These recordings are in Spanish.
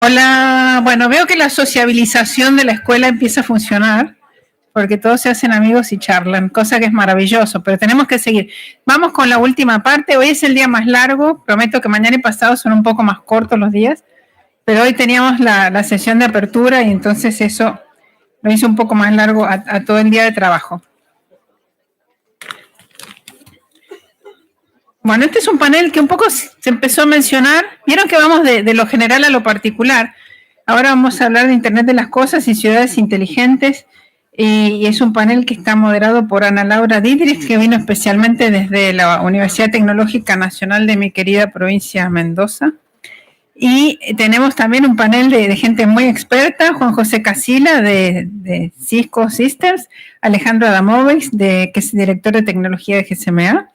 Hola, bueno, veo que la sociabilización de la escuela empieza a funcionar porque todos se hacen amigos y charlan, cosa que es maravilloso, pero tenemos que seguir. Vamos con la última parte. Hoy es el día más largo, prometo que mañana y pasado son un poco más cortos los días, pero hoy teníamos la sesión de apertura y entonces eso lo hizo un poco más largo a todo el día de trabajo. Bueno, este es un panel que un poco se empezó a mencionar. Vieron que vamos de lo general a lo particular. Ahora vamos a hablar de Internet de las Cosas y ciudades inteligentes. Y es un panel que está moderado por Ana Laura Didrich, que vino especialmente desde la Universidad Tecnológica Nacional de mi querida provincia Mendoza. Y tenemos también un panel de gente muy experta, Juan José Casila de Cisco Systems, Alejandro Adamovich, que es director de tecnología de GSMA,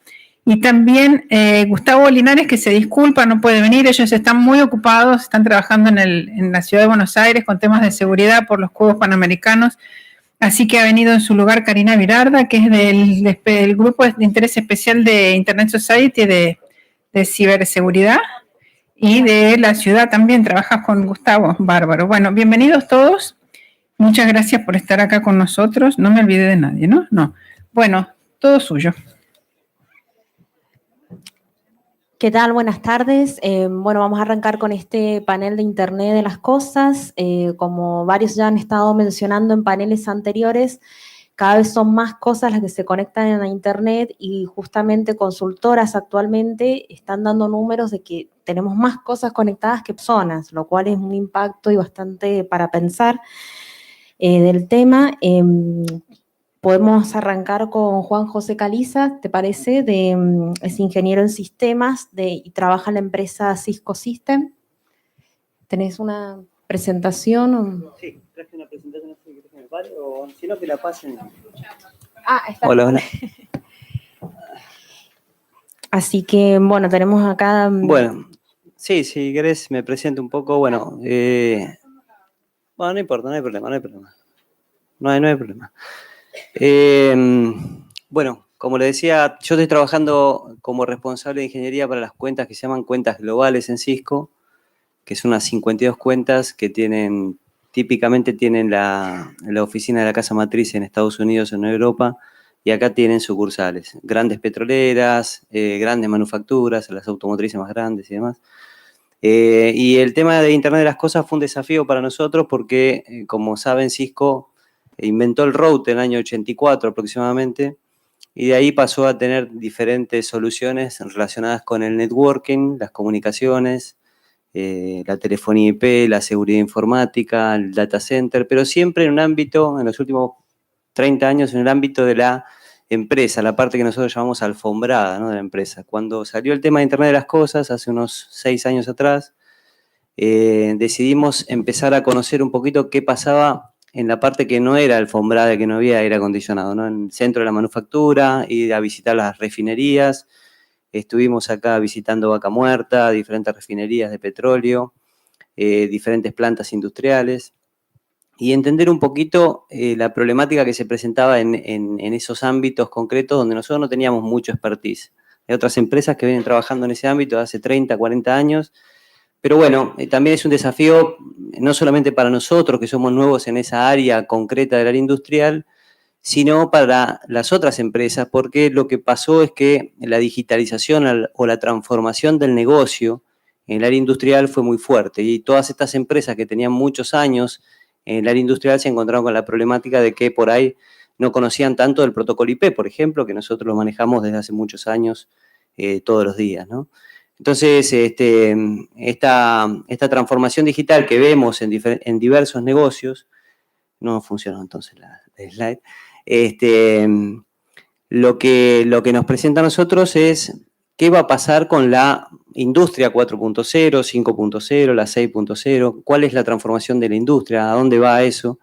y también Gustavo Linares, que se disculpa, no puede venir. Ellos están muy ocupados, están trabajando en la ciudad de Buenos Aires con temas de seguridad por los Juegos Panamericanos. Así que ha venido en su lugar Karina Virarda, que es del Grupo de Interés Especial de Internet Society de Ciberseguridad. Y de la ciudad también, trabajas con Gustavo, bárbaro. Bueno, bienvenidos todos. Muchas gracias por estar acá con nosotros. No me olvidé de nadie, ¿no? No. Bueno, todo suyo. ¿Qué tal? Buenas tardes. Bueno, vamos a arrancar con este panel de Internet de las Cosas. Como varios ya han estado mencionando en paneles anteriores, cada vez son más cosas las que se conectan a Internet y justamente consultoras actualmente están dando números de que tenemos más cosas conectadas que personas, lo cual es un impacto y bastante para pensar del tema. Podemos arrancar con Juan José Caliza, ¿te parece? Es ingeniero en sistemas y trabaja en la empresa Cisco System. ¿Tenés una presentación? Sí, traje una presentación, no sé si querés que me pare o si no que la pasen. Está. Hola. Así que, bueno, tenemos acá... Bueno, sí, si querés me presento un poco. Bueno, no importa, no hay problema. No hay problema. Bueno, como le decía, yo estoy trabajando como responsable de ingeniería para las cuentas que se llaman cuentas globales en Cisco, que son unas 52 cuentas que típicamente tienen la oficina de la casa matriz en Estados Unidos o en Europa, y acá tienen sucursales, grandes petroleras, grandes manufacturas, las automotrices más grandes y demás. Y el tema de Internet de las Cosas fue un desafío para nosotros porque, como saben, Cisco inventó el router en el año 84 aproximadamente, y de ahí pasó a tener diferentes soluciones relacionadas con el networking, las comunicaciones, la telefonía IP, la seguridad informática, el data center, pero siempre en un ámbito, en los últimos 30 años, en el ámbito de la empresa, la parte que nosotros llamamos alfombrada, ¿no?, de la empresa. Cuando salió el tema de Internet de las Cosas, hace unos 6 años atrás, decidimos empezar a conocer un poquito qué pasaba en la parte que no era alfombrada, que no había aire acondicionado, ¿no?, en el centro de la manufactura, ir a visitar las refinerías. Estuvimos acá visitando Vaca Muerta, diferentes refinerías de petróleo, diferentes plantas industriales, y entender un poquito la problemática que se presentaba en esos ámbitos concretos donde nosotros no teníamos mucho expertise. Hay otras empresas que vienen trabajando en ese ámbito hace 30, 40 años, pero bueno, también es un desafío no solamente para nosotros, que somos nuevos en esa área concreta del área industrial, sino para las otras empresas, porque lo que pasó es que la digitalización o la transformación del negocio en el área industrial fue muy fuerte, y todas estas empresas que tenían muchos años en el área industrial se encontraron con la problemática de que por ahí no conocían tanto del protocolo IP, por ejemplo, que nosotros lo manejamos desde hace muchos años todos los días, ¿no? Entonces, esta transformación digital que vemos en diversos negocios, no funcionó entonces la slide, lo que nos presenta a nosotros es qué va a pasar con la industria 4.0, 5.0, la 6.0, cuál es la transformación de la industria, a dónde va eso,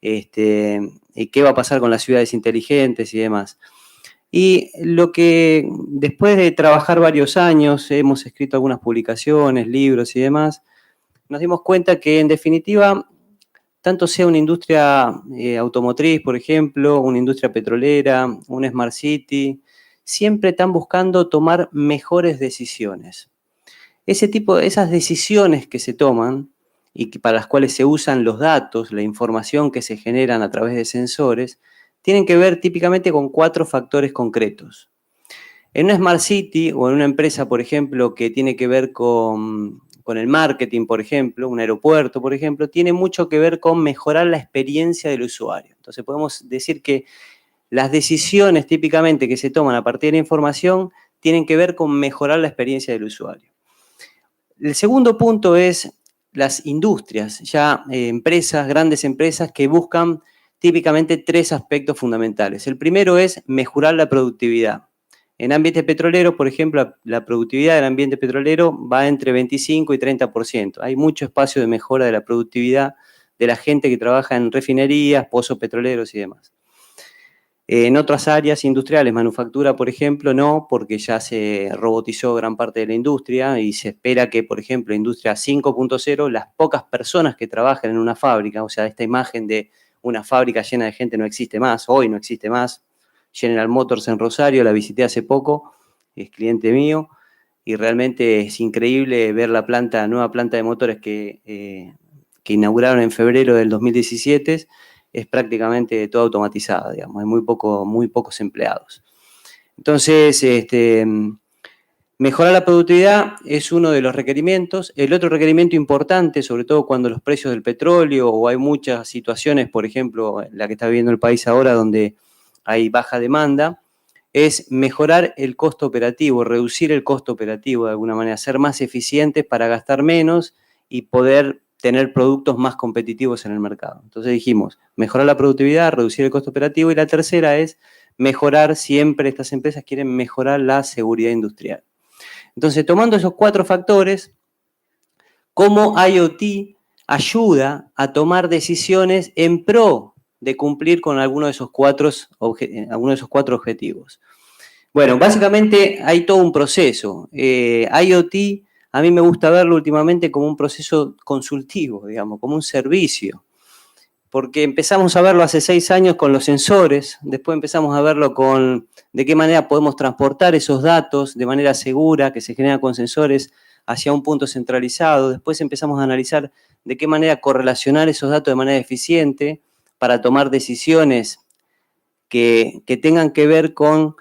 y qué va a pasar con las ciudades inteligentes y demás. Y lo que después de trabajar varios años, hemos escrito algunas publicaciones, libros y demás, nos dimos cuenta que en definitiva, tanto sea una industria automotriz, por ejemplo, una industria petrolera, una Smart City, siempre están buscando tomar mejores decisiones. Esas decisiones que se toman y para las cuales se usan los datos, la información que se generan a través de sensores, tienen que ver típicamente con 4 factores concretos. En una Smart City o en una empresa, por ejemplo, que tiene que ver con el marketing, por ejemplo, un aeropuerto, por ejemplo, tiene mucho que ver con mejorar la experiencia del usuario. Entonces podemos decir que las decisiones típicamente que se toman a partir de la información tienen que ver con mejorar la experiencia del usuario. El segundo punto es las industrias, ya empresas, grandes empresas que buscan típicamente 3 aspectos fundamentales. El primero es mejorar la productividad. En ambiente petrolero, por ejemplo, la productividad del ambiente petrolero va entre 25 y 30%. Hay mucho espacio de mejora de la productividad de la gente que trabaja en refinerías, pozos petroleros y demás. En otras áreas industriales, manufactura, por ejemplo, no, porque ya se robotizó gran parte de la industria y se espera que, por ejemplo, industria 5.0, las pocas personas que trabajan en una fábrica, o sea, esta imagen de una fábrica llena de gente no existe más, hoy no existe más. General Motors en Rosario, la visité hace poco, es cliente mío, y realmente es increíble ver la nueva planta de motores que inauguraron en febrero del 2017, es prácticamente toda automatizada, digamos, hay muy pocos empleados. Entonces, mejorar la productividad es uno de los requerimientos. El otro requerimiento importante, sobre todo cuando los precios del petróleo o hay muchas situaciones, por ejemplo, la que está viviendo el país ahora, donde hay baja demanda, es mejorar el costo operativo, reducir el costo operativo de alguna manera, ser más eficientes para gastar menos y poder tener productos más competitivos en el mercado. Entonces dijimos, mejorar la productividad, reducir el costo operativo, y la tercera es mejorar siempre, estas empresas quieren mejorar la seguridad industrial. Entonces, tomando esos 4 factores, ¿cómo IoT ayuda a tomar decisiones en pro de cumplir con alguno de esos 4 objetivos? Bueno, básicamente hay todo un proceso. IoT, a mí me gusta verlo últimamente como un proceso consultivo, digamos, como un servicio. Porque empezamos a verlo hace 6 años con los sensores, después empezamos a verlo con de qué manera podemos transportar esos datos de manera segura que se generan con sensores hacia un punto centralizado. Después empezamos a analizar de qué manera correlacionar esos datos de manera eficiente para tomar decisiones que tengan que ver con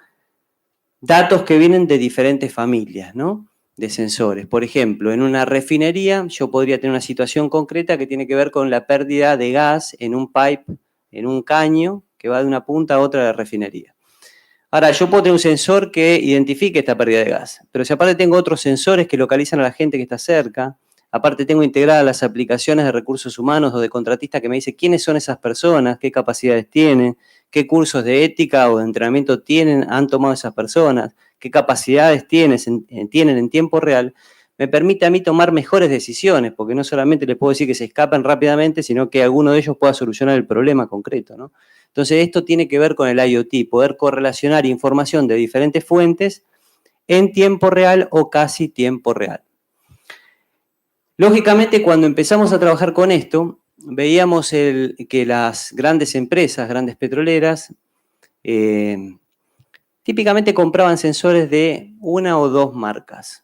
datos que vienen de diferentes familias, ¿no? De sensores. Por ejemplo, en una refinería yo podría tener una situación concreta que tiene que ver con la pérdida de gas en un pipe, en un caño que va de una punta a otra de la refinería. Ahora, yo puedo tener un sensor que identifique esta pérdida de gas, pero si aparte tengo otros sensores que localizan a la gente que está cerca, aparte tengo integradas las aplicaciones de recursos humanos o de contratista que me dice quiénes son esas personas, qué capacidades tienen, qué cursos de ética o de entrenamiento han tomado esas personas, qué capacidades tienen en tiempo real, me permite a mí tomar mejores decisiones, porque no solamente les puedo decir que se escapen rápidamente, sino que alguno de ellos pueda solucionar el problema concreto, ¿no? Entonces, esto tiene que ver con el IoT, poder correlacionar información de diferentes fuentes en tiempo real o casi tiempo real. Lógicamente, cuando empezamos a trabajar con esto, veíamos que las grandes empresas, grandes petroleras, típicamente compraban sensores de 1 o 2 marcas.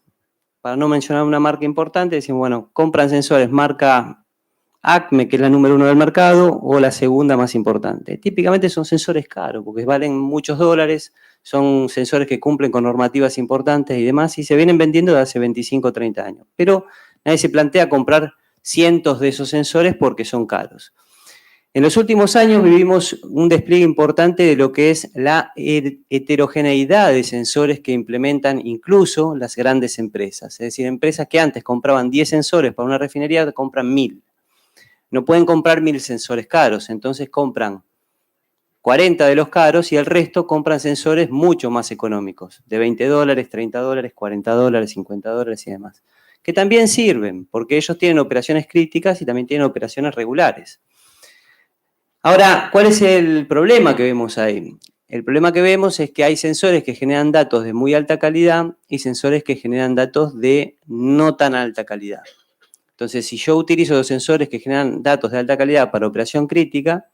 Para no mencionar una marca importante, decimos, bueno, compran sensores marca Acme, que es la número 1 del mercado, o la segunda más importante. Típicamente son sensores caros, porque valen muchos dólares, son sensores que cumplen con normativas importantes y demás, y se vienen vendiendo desde hace 25 o 30 años. Pero nadie se plantea comprar cientos de esos sensores porque son caros. En los últimos años vivimos un despliegue importante de lo que es la heterogeneidad de sensores que implementan incluso las grandes empresas. Es decir, empresas que antes compraban 10 sensores para una refinería, compran 1000. No pueden comprar 1000 sensores caros, entonces compran 40 de los caros y el resto compran sensores mucho más económicos, de 20 dólares, 30 dólares, 40 dólares, 50 dólares y demás, que también sirven, porque ellos tienen operaciones críticas y también tienen operaciones regulares. Ahora, ¿cuál es el problema que vemos ahí? El problema que vemos es que hay sensores que generan datos de muy alta calidad y sensores que generan datos de no tan alta calidad. Entonces, si yo utilizo los sensores que generan datos de alta calidad para operación crítica,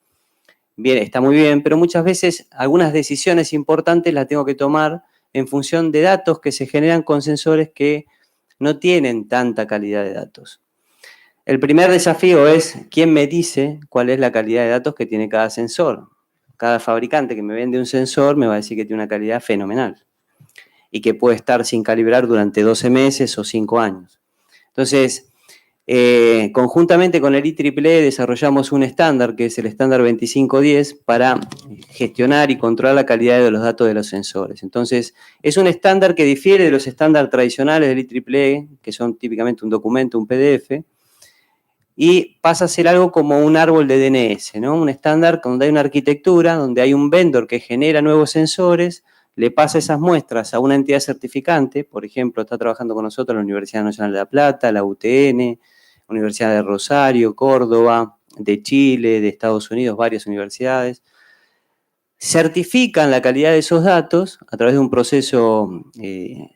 bien, está muy bien, pero muchas veces algunas decisiones importantes las tengo que tomar en función de datos que se generan con sensores que no tienen tanta calidad de datos. el primer desafío es quién me dice cuál es la calidad de datos que tiene cada sensor. Cada fabricante que me vende un sensor me va a decir que tiene una calidad fenomenal y que puede estar sin calibrar durante 12 meses o 5 años. Entonces, conjuntamente con el IEEE desarrollamos un estándar, que es el estándar 2510, para gestionar y controlar la calidad de los datos de los sensores. Entonces, es un estándar que difiere de los estándares tradicionales del IEEE, que son típicamente un documento, un PDF, y pasa a ser algo como un árbol de DNS, ¿no? Un estándar donde hay una arquitectura, donde hay un vendor que genera nuevos sensores, le pasa esas muestras a una entidad certificante, por ejemplo, está trabajando con nosotros la Universidad Nacional de La Plata, la UTN, Universidad de Rosario, Córdoba, de Chile, de Estados Unidos, varias universidades. Certifican la calidad de esos datos a través de un proceso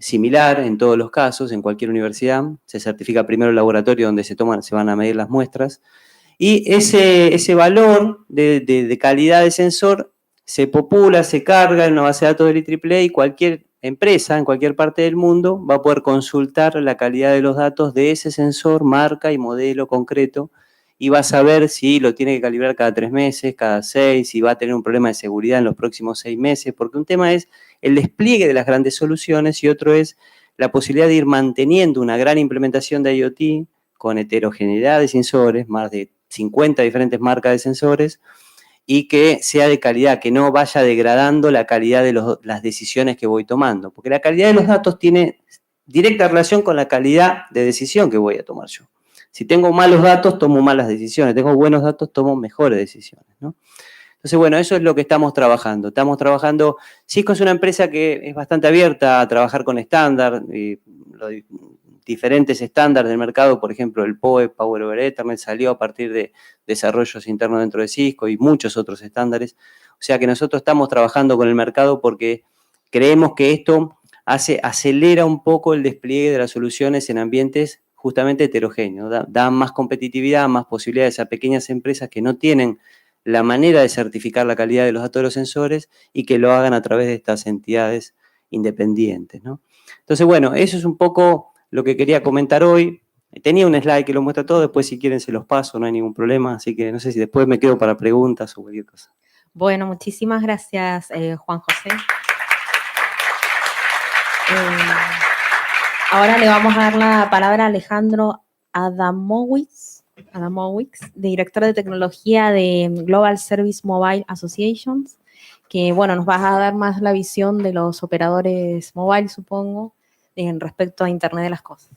similar en todos los casos, en cualquier universidad. Se certifica primero el laboratorio donde se van a medir las muestras. Y ese valor de calidad de sensor se popula, se carga en una base de datos del IEEE y cualquier empresa en cualquier parte del mundo va a poder consultar la calidad de los datos de ese sensor, marca y modelo concreto, y va a saber si lo tiene que calibrar cada 3 meses, cada 6, si va a tener un problema de seguridad en los próximos 6 meses, porque un tema es el despliegue de las grandes soluciones y otro es la posibilidad de ir manteniendo una gran implementación de IoT con heterogeneidad de sensores, más de 50 diferentes marcas de sensores, y que sea de calidad, que no vaya degradando la calidad de las decisiones que voy tomando, porque la calidad de los datos tiene directa relación con la calidad de decisión que voy a tomar yo. Si tengo malos datos, tomo malas decisiones. Tengo buenos datos, tomo mejores decisiones, ¿no? Entonces, bueno, eso es lo que estamos trabajando. Estamos trabajando, Cisco es una empresa que es bastante abierta a trabajar con estándar, diferentes estándares del mercado, por ejemplo, el PoE, Power over Ethernet, salió a partir de desarrollos internos dentro de Cisco y muchos otros estándares. O sea que nosotros estamos trabajando con el mercado porque creemos que esto acelera un poco el despliegue de las soluciones en ambientes justamente heterogéneos, da más competitividad, más posibilidades a pequeñas empresas que no tienen la manera de certificar la calidad de los datos de los sensores y que lo hagan a través de estas entidades independientes, ¿no? Entonces, bueno, eso es un poco lo que quería comentar hoy. Tenía un slide que lo muestra todo, después si quieren se los paso, no hay ningún problema, así que no sé si después me quedo para preguntas o cualquier cosa. Bueno, muchísimas gracias, Juan José. Ahora le vamos a dar la palabra a Alejandro Adamowicz, director de tecnología de Global Service Mobile Associations, que, bueno, nos va a dar más la visión de los operadores mobile, supongo, en respecto a Internet de las Cosas.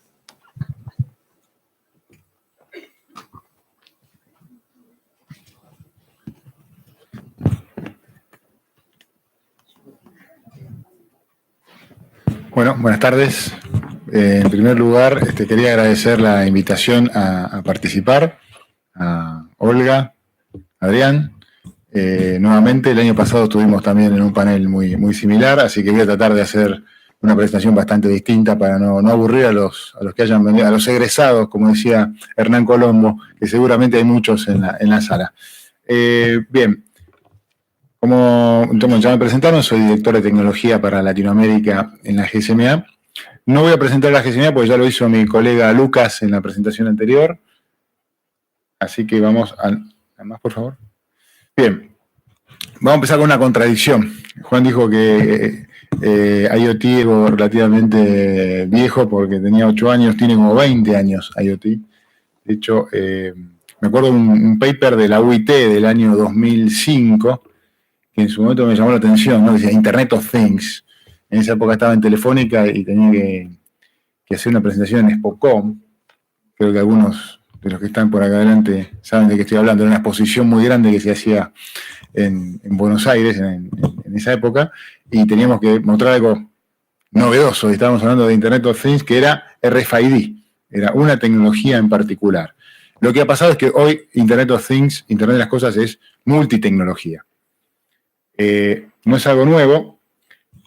Bueno, buenas tardes. En primer lugar, quería agradecer la invitación a participar a Olga, Adrián. Nuevamente, el año pasado estuvimos también en un panel muy similar, así que voy a tratar de hacer una presentación bastante distinta para no aburrir a los que hayan venido, a los egresados, como decía Hernán Colombo, que seguramente hay muchos en la sala. Bien. Como ya me presentaron, soy director de tecnología para Latinoamérica en la GSMA. No voy a presentar la GSMA porque ya lo hizo mi colega Lucas en la presentación anterior. Así que vamos a más, por favor. Bien, vamos a empezar con una contradicción. Juan dijo que IoT es relativamente viejo porque tenía 8 años, tiene como 20 años IoT. De hecho, me acuerdo de un paper de la UIT del año 2005, que en su momento me llamó la atención, ¿no? Decía Internet of Things. En esa época estaba en Telefónica y tenía que hacer una presentación en Spocom. Creo que algunos de los que están por acá adelante saben de qué estoy hablando. Era una exposición muy grande que se hacía en Buenos Aires en esa época y teníamos que mostrar algo novedoso. Estábamos hablando de Internet of Things, que era RFID. Era una tecnología en particular. Lo que ha pasado es que hoy Internet of Things, Internet de las Cosas, es multitecnología. No es algo nuevo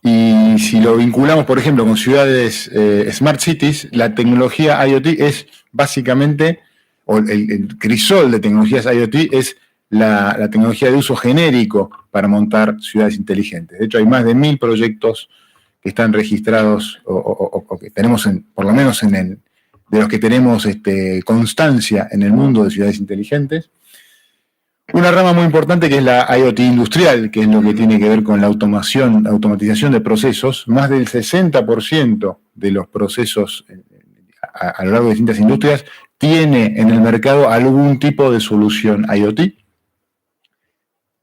y si lo vinculamos, por ejemplo, con ciudades Smart Cities, la tecnología IoT es básicamente, o el crisol de tecnologías IoT es la tecnología de uso genérico para montar ciudades inteligentes. De hecho, hay más de 1000 proyectos que están registrados o que tenemos por lo menos en de los que tenemos constancia en el mundo de ciudades inteligentes. Una rama muy importante que es la IoT industrial, que es lo que tiene que ver con la automatización de procesos. Más del 60% de los procesos a lo largo de distintas industrias tiene en el mercado algún tipo de solución IoT.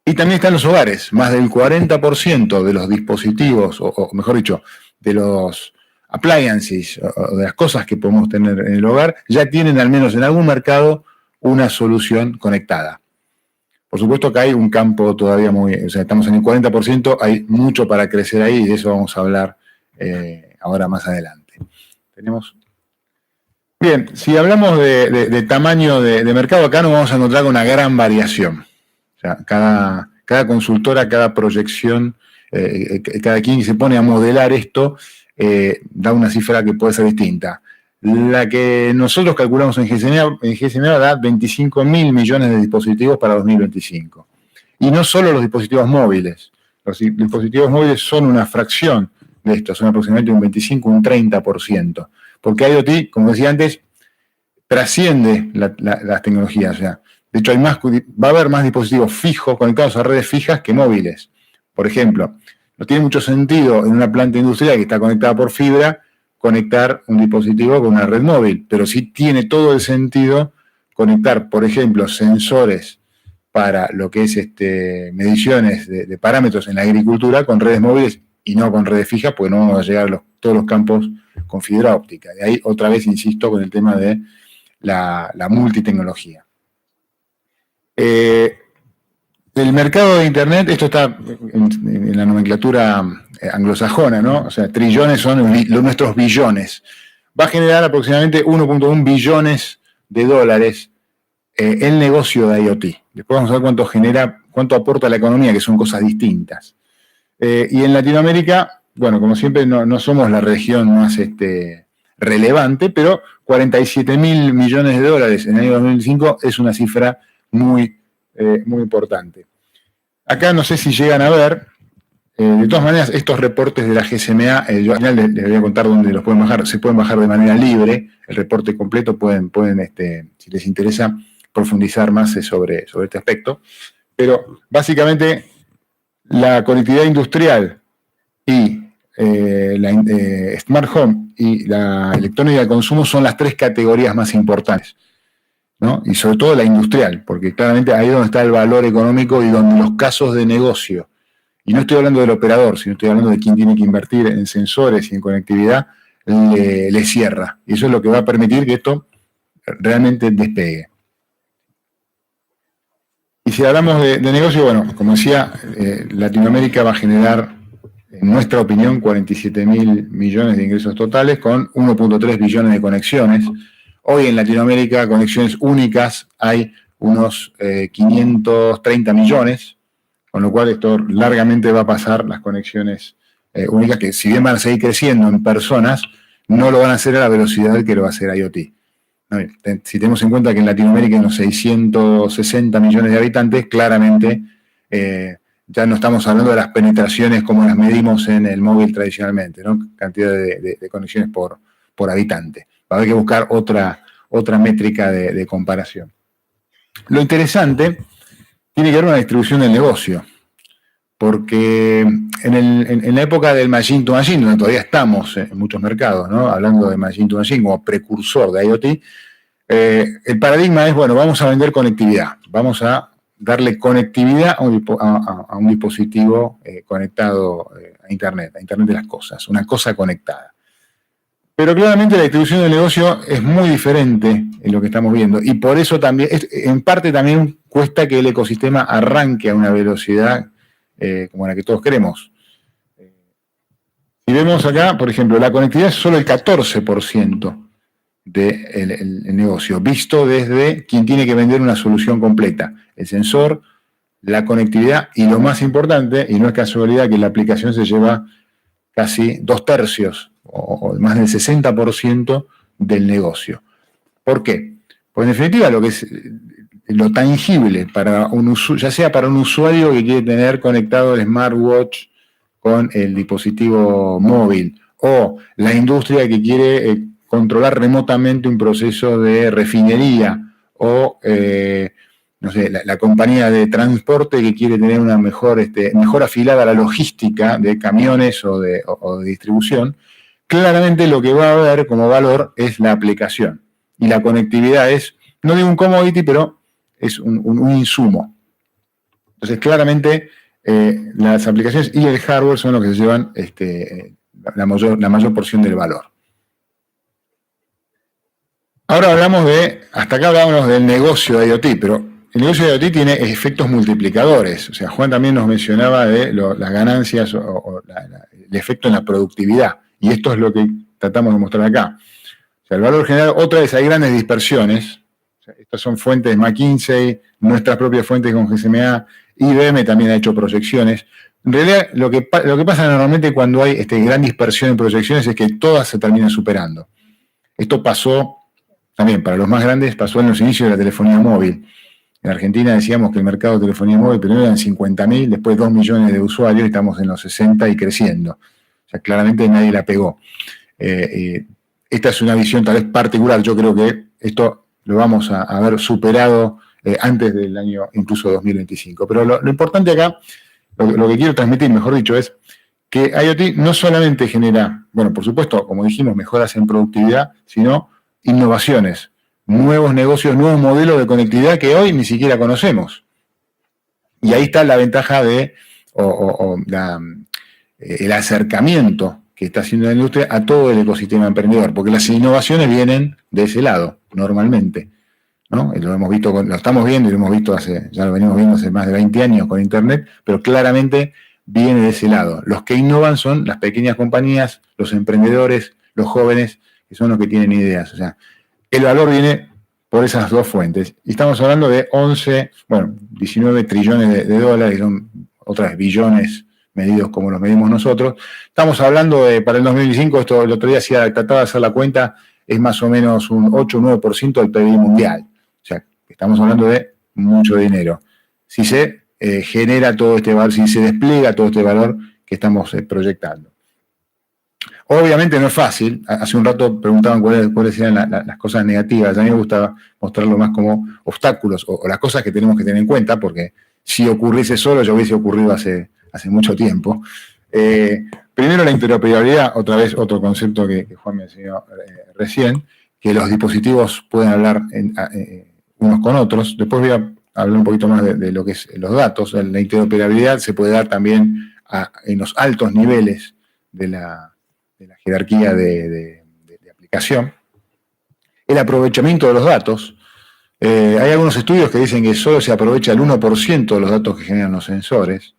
Y también están los hogares. Más del 40% de los dispositivos, o mejor dicho, de los appliances, o de las cosas que podemos tener en el hogar, ya tienen al menos en algún mercado una solución conectada. Por supuesto que hay un campo todavía o sea, estamos en el 40%, hay mucho para crecer ahí y de eso vamos a hablar ahora más adelante. Bien, si hablamos de tamaño de mercado, acá nos vamos a encontrar con una gran variación. O sea, cada consultora, cada proyección, cada quien se pone a modelar esto, da una cifra que puede ser distinta. La que nosotros calculamos en GSMA da 25.000 millones de dispositivos para 2025. Y no solo los dispositivos móviles. Los dispositivos móviles son una fracción de esto, son aproximadamente un 25, un 30%. Porque IoT, como decía antes, trasciende las tecnologías. O sea, de hecho, va a haber más dispositivos fijos conectados a redes fijas que móviles. Por ejemplo, no tiene mucho sentido en una planta industrial que está conectada por fibra conectar un dispositivo con una red móvil, pero sí tiene todo el sentido conectar, por ejemplo, sensores para lo que es mediciones de parámetros en la agricultura con redes móviles y no con redes fijas, porque no vamos a llegar a todos los campos con fibra óptica. De ahí, otra vez, insisto, con el tema de la multitecnología. El mercado de Internet, esto está en la nomenclatura anglosajona, ¿no? O sea, trillones son nuestros billones. Va a generar aproximadamente 1.1 billones de dólares el negocio de IoT. Después vamos a ver cuánto aporta a la economía, que son cosas distintas. Y en Latinoamérica, bueno, como siempre, no somos la región más relevante, pero 47.000 millones de dólares en el año 2025 es una cifra muy importante. Acá no sé si llegan a ver, de todas maneras, estos reportes de la GSMA, yo al final les voy a contar dónde los pueden bajar, se pueden bajar de manera libre, el reporte completo, pueden si les interesa, profundizar más sobre este aspecto, pero básicamente la conectividad industrial y la Smart Home y la electrónica de consumo son las 3 categorías más importantes, ¿no? Y sobre todo la industrial, porque claramente ahí es donde está el valor económico y donde los casos de negocio, y no estoy hablando del operador, sino estoy hablando de quien tiene que invertir en sensores y en conectividad, le cierra. Y eso es lo que va a permitir que esto realmente despegue. Y si hablamos de negocio, bueno, como decía, Latinoamérica va a generar, en nuestra opinión, 47.000 millones de ingresos totales con 1.3 billones de conexiones. Hoy en Latinoamérica, conexiones únicas, hay unos 530 millones, con lo cual esto largamente va a pasar las conexiones únicas, que si bien van a seguir creciendo en personas, no lo van a hacer a la velocidad que lo va a hacer IoT. Si tenemos en cuenta que en Latinoamérica hay unos 660 millones de habitantes, claramente ya no estamos hablando de las penetraciones como las medimos en el móvil tradicionalmente, ¿no? Cantidad de conexiones por habitante. Va a haber que buscar otra métrica de comparación. Lo interesante tiene que ver con la distribución del negocio, porque en la época del machine to machine, donde todavía estamos en muchos mercados, ¿no? Hablando de machine to machine como precursor de IoT, el paradigma es, bueno, vamos a vender conectividad, vamos a darle conectividad a un dispositivo conectado a Internet de las cosas, una cosa conectada. Pero claramente la distribución del negocio es muy diferente en lo que estamos viendo, y por eso también, en parte también cuesta que el ecosistema arranque a una velocidad como la que todos queremos. Si vemos acá, por ejemplo, la conectividad es solo el 14% del negocio, visto desde quien tiene que vender una solución completa. El sensor, la conectividad y lo más importante, y no es casualidad que la aplicación se lleva casi 2/3 o más del 60% del negocio. ¿Por qué? Pues en definitiva lo que es lo tangible para ya sea para un usuario que quiere tener conectado el smartwatch con el dispositivo móvil, o la industria que quiere controlar remotamente un proceso de refinería o, no sé, la compañía de transporte que quiere tener una mejor afilada a la logística de camiones o de distribución. Claramente lo que va a haber como valor es la aplicación. Y la conectividad es, no digo un commodity, pero es un insumo. Entonces, claramente, las aplicaciones y el hardware son los que se llevan la mayor porción del valor. Ahora hasta acá hablamos del negocio de IoT, pero el negocio de IoT tiene efectos multiplicadores. O sea, Juan también nos mencionaba de las ganancias o el efecto en la productividad. Y esto es lo que tratamos de mostrar acá. O sea, el valor general, otra vez hay grandes dispersiones. O sea, estas son fuentes de McKinsey, nuestras propias fuentes con GSMA, IBM también ha hecho proyecciones. En realidad, lo que pasa normalmente cuando hay gran dispersión en proyecciones es que todas se terminan superando. Esto pasó también, para los más grandes, pasó en los inicios de la telefonía móvil. En Argentina decíamos que el mercado de telefonía móvil primero eran 50.000, después 2 millones de usuarios, y estamos en los 60 y creciendo. O sea, claramente nadie la pegó. Esta es una visión tal vez particular. Yo creo que esto lo vamos a ver superado antes del año incluso 2025. Pero lo importante acá, lo que quiero transmitir, mejor dicho, es que IoT no solamente genera, bueno, por supuesto, como dijimos, mejoras en productividad, sino innovaciones, nuevos negocios, nuevos modelos de conectividad que hoy ni siquiera conocemos. Y ahí está la ventaja el acercamiento que está haciendo la industria a todo el ecosistema emprendedor, porque las innovaciones vienen de ese lado, normalmente, ¿no? Lo estamos viendo y lo hemos visto ya lo venimos viendo hace más de 20 años con Internet, pero claramente viene de ese lado. Los que innovan son las pequeñas compañías, los emprendedores, los jóvenes, que son los que tienen ideas. O sea, el valor viene por esas dos fuentes. Y estamos hablando de 19 trillones de dólares, son otra vez billones medidos como los medimos nosotros. Estamos hablando para el 2025, esto el otro día trataba de hacer la cuenta, es más o menos un 8 o 9% del PIB mundial. O sea, estamos hablando de mucho dinero. Si se genera todo este valor, si se despliega todo este valor que estamos proyectando. Obviamente no es fácil. Hace un rato preguntaban cuáles eran las cosas negativas. A mí me gustaba mostrarlo más como obstáculos o las cosas que tenemos que tener en cuenta, porque si ocurriese solo ya hubiese ocurrido hace mucho tiempo. Primero la interoperabilidad, otra vez otro concepto que Juan me enseñó recién, que los dispositivos pueden hablar unos con otros. Después voy a hablar un poquito más de lo que es los datos. La interoperabilidad se puede dar también en los altos niveles de la jerarquía de aplicación. El aprovechamiento de los datos. Hay algunos estudios que dicen que solo se aprovecha el 1% de los datos que generan los sensores.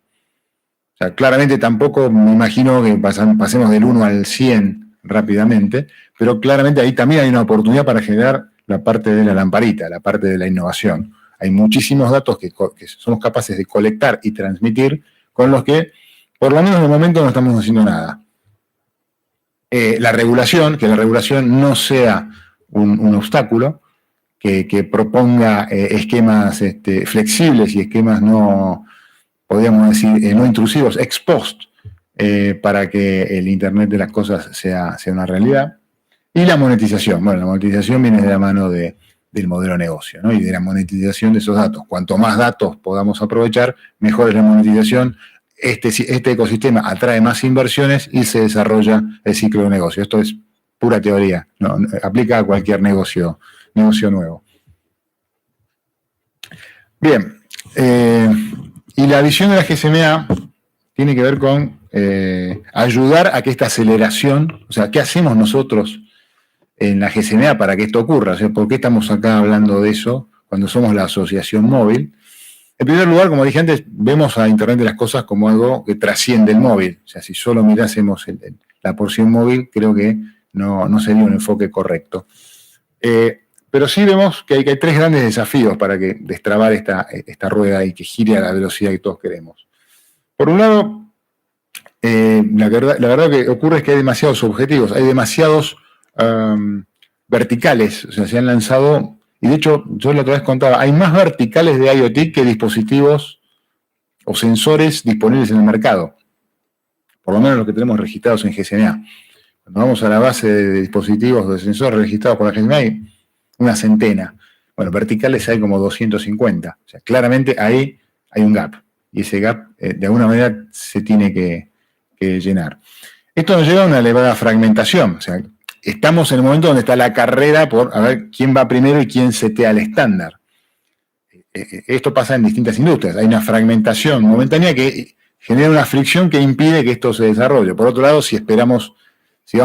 O sea, claramente tampoco me imagino que pasemos del 1 al 100 rápidamente, pero claramente ahí también hay una oportunidad para generar la parte de la lamparita, la parte de la innovación. Hay muchísimos datos que somos capaces de colectar y transmitir, con los que, por lo menos de momento, no estamos haciendo nada. Que la regulación no sea un obstáculo, que proponga esquemas flexibles y esquemas podríamos decir, no intrusivos, ex post, para que el Internet de las cosas sea una realidad. Y la monetización. Bueno, la monetización viene de la mano del modelo de negocio, ¿no? Y de la monetización de esos datos. Cuanto más datos podamos aprovechar, mejor es la monetización. Este ecosistema atrae más inversiones y se desarrolla el ciclo de negocio. Esto es pura teoría, no aplica a cualquier negocio nuevo. Bien, y la visión de la GSMA tiene que ver con ayudar a que esta aceleración, o sea, ¿qué hacemos nosotros en la GSMA para que esto ocurra? O sea, ¿por qué estamos acá hablando de eso cuando somos la asociación móvil? En primer lugar, como dije antes, vemos a Internet de las cosas como algo que trasciende el móvil. O sea, si solo mirásemos la porción móvil, creo que no sería un enfoque correcto. Pero sí vemos que hay 3 grandes desafíos para destrabar esta rueda y que gire a la velocidad que todos queremos. Por un lado, la verdad que ocurre es que hay demasiados objetivos, hay demasiados verticales, o sea, se han lanzado. Y de hecho, yo la otra vez contaba, hay más verticales de IoT que dispositivos o sensores disponibles en el mercado. Por lo menos los que tenemos registrados en GSMA. Cuando vamos a la base de dispositivos de sensores registrados por la GSMA, hay una centena. Bueno, verticales hay como 250. O sea, claramente ahí hay un gap. Y ese gap, de alguna manera, se tiene que llenar. Esto nos lleva a una elevada fragmentación. O sea, estamos en el momento donde está la carrera por a ver quién va primero y quién setea el estándar. Esto pasa en distintas industrias. Hay una fragmentación momentánea que genera una fricción que impide que esto se desarrolle. Por otro lado, si vamos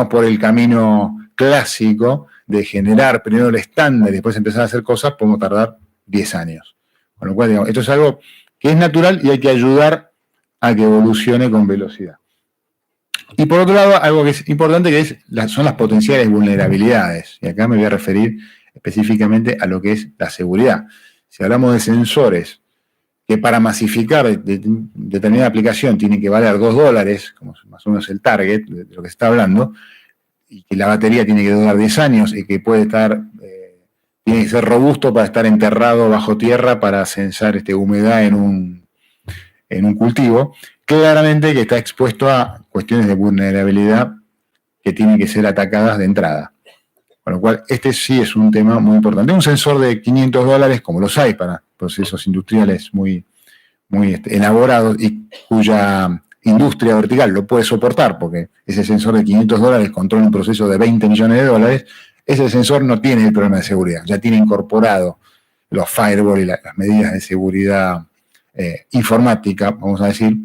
por el camino clásico de generar primero el estándar y después empezar a hacer cosas, podemos tardar 10 años. Con lo cual, digamos, esto es algo que es natural y hay que ayudar a que evolucione con velocidad. Y por otro lado, algo que es importante son las potenciales vulnerabilidades. Y acá me voy a referir específicamente a lo que es la seguridad. Si hablamos de sensores que para masificar determinada aplicación tienen que valer $2, como más o menos el target de lo que se está hablando, y que la batería tiene que durar 10 años y que tiene que ser robusto para estar enterrado bajo tierra para censar humedad en un cultivo, claramente que está expuesto a cuestiones de vulnerabilidad que tienen que ser atacadas de entrada. Con lo cual, este sí es un tema muy importante. Un sensor de $500, como los hay para procesos industriales muy elaborados y cuya industria vertical lo puede soportar, porque ese sensor de $500 controla un proceso de $20 millones, ese sensor no tiene el problema de seguridad, ya tiene incorporado los firewall y las medidas de seguridad informática, vamos a decir,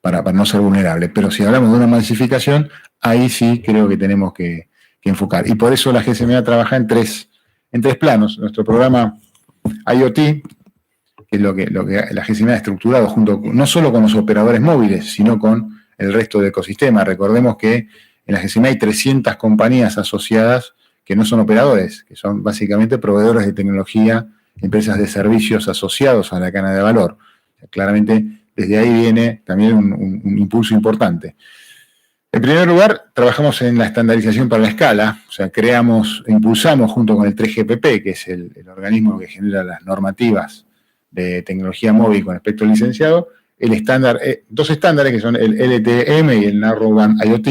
para no ser vulnerable. Pero si hablamos de una masificación, ahí sí creo que tenemos que enfocar. Y por eso la GSMA trabaja en tres planos. Nuestro programa IoT, que es lo que la GSMA ha estructurado no solo con los operadores móviles, sino con el resto del ecosistema. Recordemos que en la GSMA hay 300 compañías asociadas que no son operadores, que son básicamente proveedores de tecnología, empresas de servicios asociados a la cadena de valor. O sea, claramente, desde ahí viene también un impulso importante. En primer lugar, trabajamos en la estandarización para la escala, o sea, impulsamos junto con el 3GPP, que es el organismo que genera las normativas de tecnología móvil con espectro licenciado, dos estándares que son el LTM y el Narrowband IoT.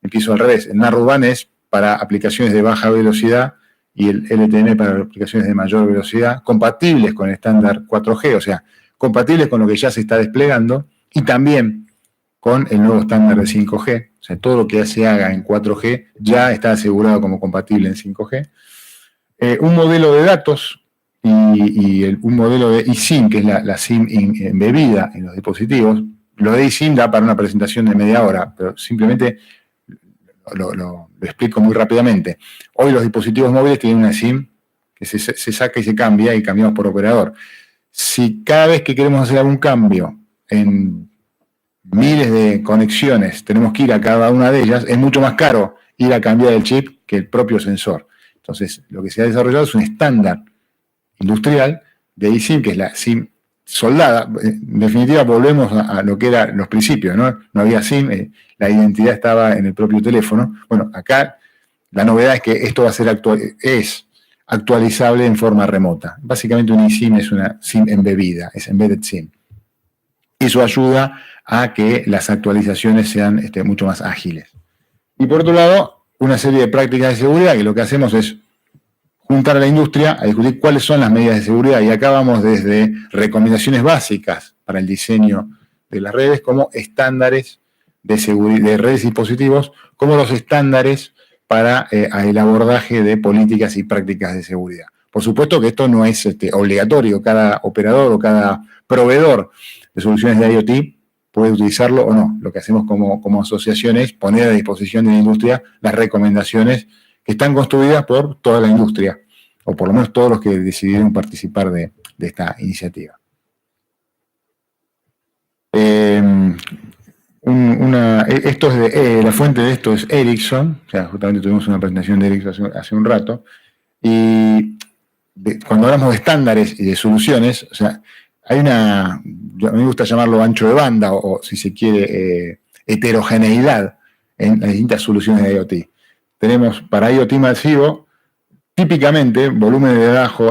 Empiezo al revés, el Narrowband es para aplicaciones de baja velocidad y el LTM para aplicaciones de mayor velocidad, compatibles con el estándar 4G, o sea, compatibles con lo que ya se está desplegando, y también con el nuevo estándar de 5G, o sea, todo lo que se haga en 4G ya está asegurado como compatible en 5G. Un modelo de datos y un modelo de eSIM, que es la SIM embebida en los dispositivos. Lo de eSIM da para una presentación de media hora, pero simplemente lo explico muy rápidamente. Hoy los dispositivos móviles tienen una SIM que se saca y se cambia y cambiamos por operador. Si cada vez que queremos hacer algún cambio en miles de conexiones tenemos que ir a cada una de ellas, es mucho más caro ir a cambiar el chip que el propio sensor. Entonces, lo que se ha desarrollado es un estándar industrial de eSIM, que es la SIM soldada. En definitiva, volvemos a lo que eran los principios, ¿no? No había SIM, la identidad estaba en el propio teléfono. Bueno, acá la novedad es que esto va a ser actualizable en forma remota. Básicamente un eSIM es una SIM embebida, es embedded SIM. Eso ayuda a que las actualizaciones sean mucho más ágiles. Y por otro lado, una serie de prácticas de seguridad, que lo que hacemos es juntar a la industria a discutir cuáles son las medidas de seguridad. Y acá vamos desde recomendaciones básicas para el diseño de las redes, como estándares de seguridad de redes y dispositivos, como los estándares para el abordaje de políticas y prácticas de seguridad. Por supuesto que esto no es obligatorio. Cada operador o cada proveedor de soluciones de IoT puede utilizarlo o no. Lo que hacemos como asociación es poner a disposición de la industria las recomendaciones que están construidas por toda la industria, o por lo menos todos los que decidieron participar de esta iniciativa. La fuente de esto es Ericsson, o sea, justamente tuvimos una presentación de Ericsson hace un rato, y cuando hablamos de estándares y de soluciones, o sea, hay a mí me gusta llamarlo ancho de banda, o si se quiere, heterogeneidad en las distintas soluciones de IoT. Tenemos para IoT masivo, típicamente, volúmenes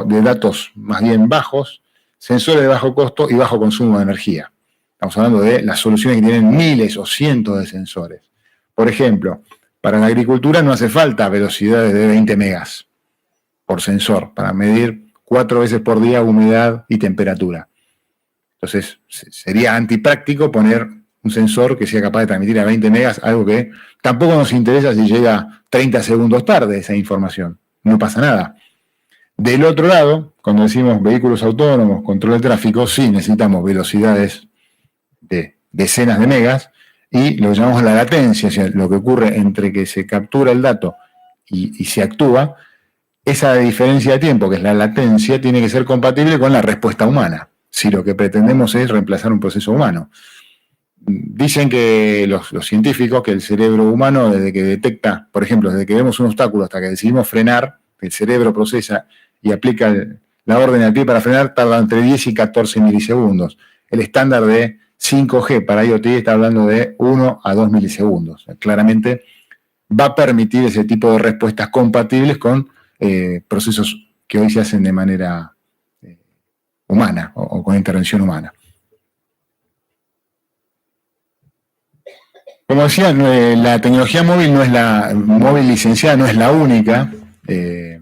de datos más bien bajos, sensores de bajo costo y bajo consumo de energía. Estamos hablando de las soluciones que tienen miles o cientos de sensores. Por ejemplo, para la agricultura no hace falta velocidades de 20 megas por sensor para medir 4 veces por día humedad y temperatura. Entonces, sería antipráctico poner un sensor que sea capaz de transmitir a 20 megas, algo que tampoco nos interesa si llega 30 segundos tarde esa información. No pasa nada. Del otro lado, cuando decimos vehículos autónomos, control de tráfico, sí necesitamos velocidades de decenas de megas y lo que llamamos la latencia, o sea, lo que ocurre entre que se captura el dato y se actúa, esa diferencia de tiempo, que es la latencia, tiene que ser compatible con la respuesta humana, si lo que pretendemos es reemplazar un proceso humano. Dicen que los científicos que el cerebro humano, desde que detecta, por ejemplo, desde que vemos un obstáculo hasta que decidimos frenar, el cerebro procesa y aplica la orden al pie para frenar, tarda entre 10 y 14 milisegundos. El estándar de 5G para IoT está hablando de 1 a 2 milisegundos. O sea, claramente va a permitir ese tipo de respuestas compatibles con procesos que hoy se hacen de manera humana o con intervención humana. Como decía, la tecnología móvil licenciada no es la única que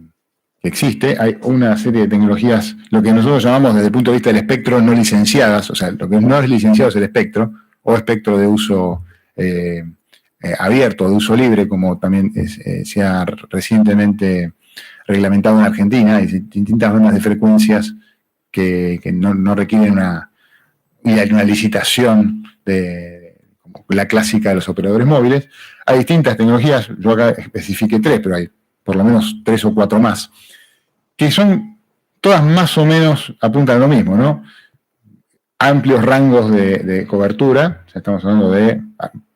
existe. Hay una serie de tecnologías, lo que nosotros llamamos desde el punto de vista del espectro no licenciadas, o sea, lo que no es licenciado es el espectro, o espectro de uso abierto, de uso libre, como también se ha recientemente reglamentado en Argentina. Hay distintas bandas de frecuencias que no requieren una licitación como la clásica de los operadores móviles. Hay distintas tecnologías, yo acá especifiqué 3, pero hay por lo menos 3 o 4 más, que son todas más o menos apuntan a lo mismo, ¿no? Amplios rangos de cobertura, ya estamos hablando de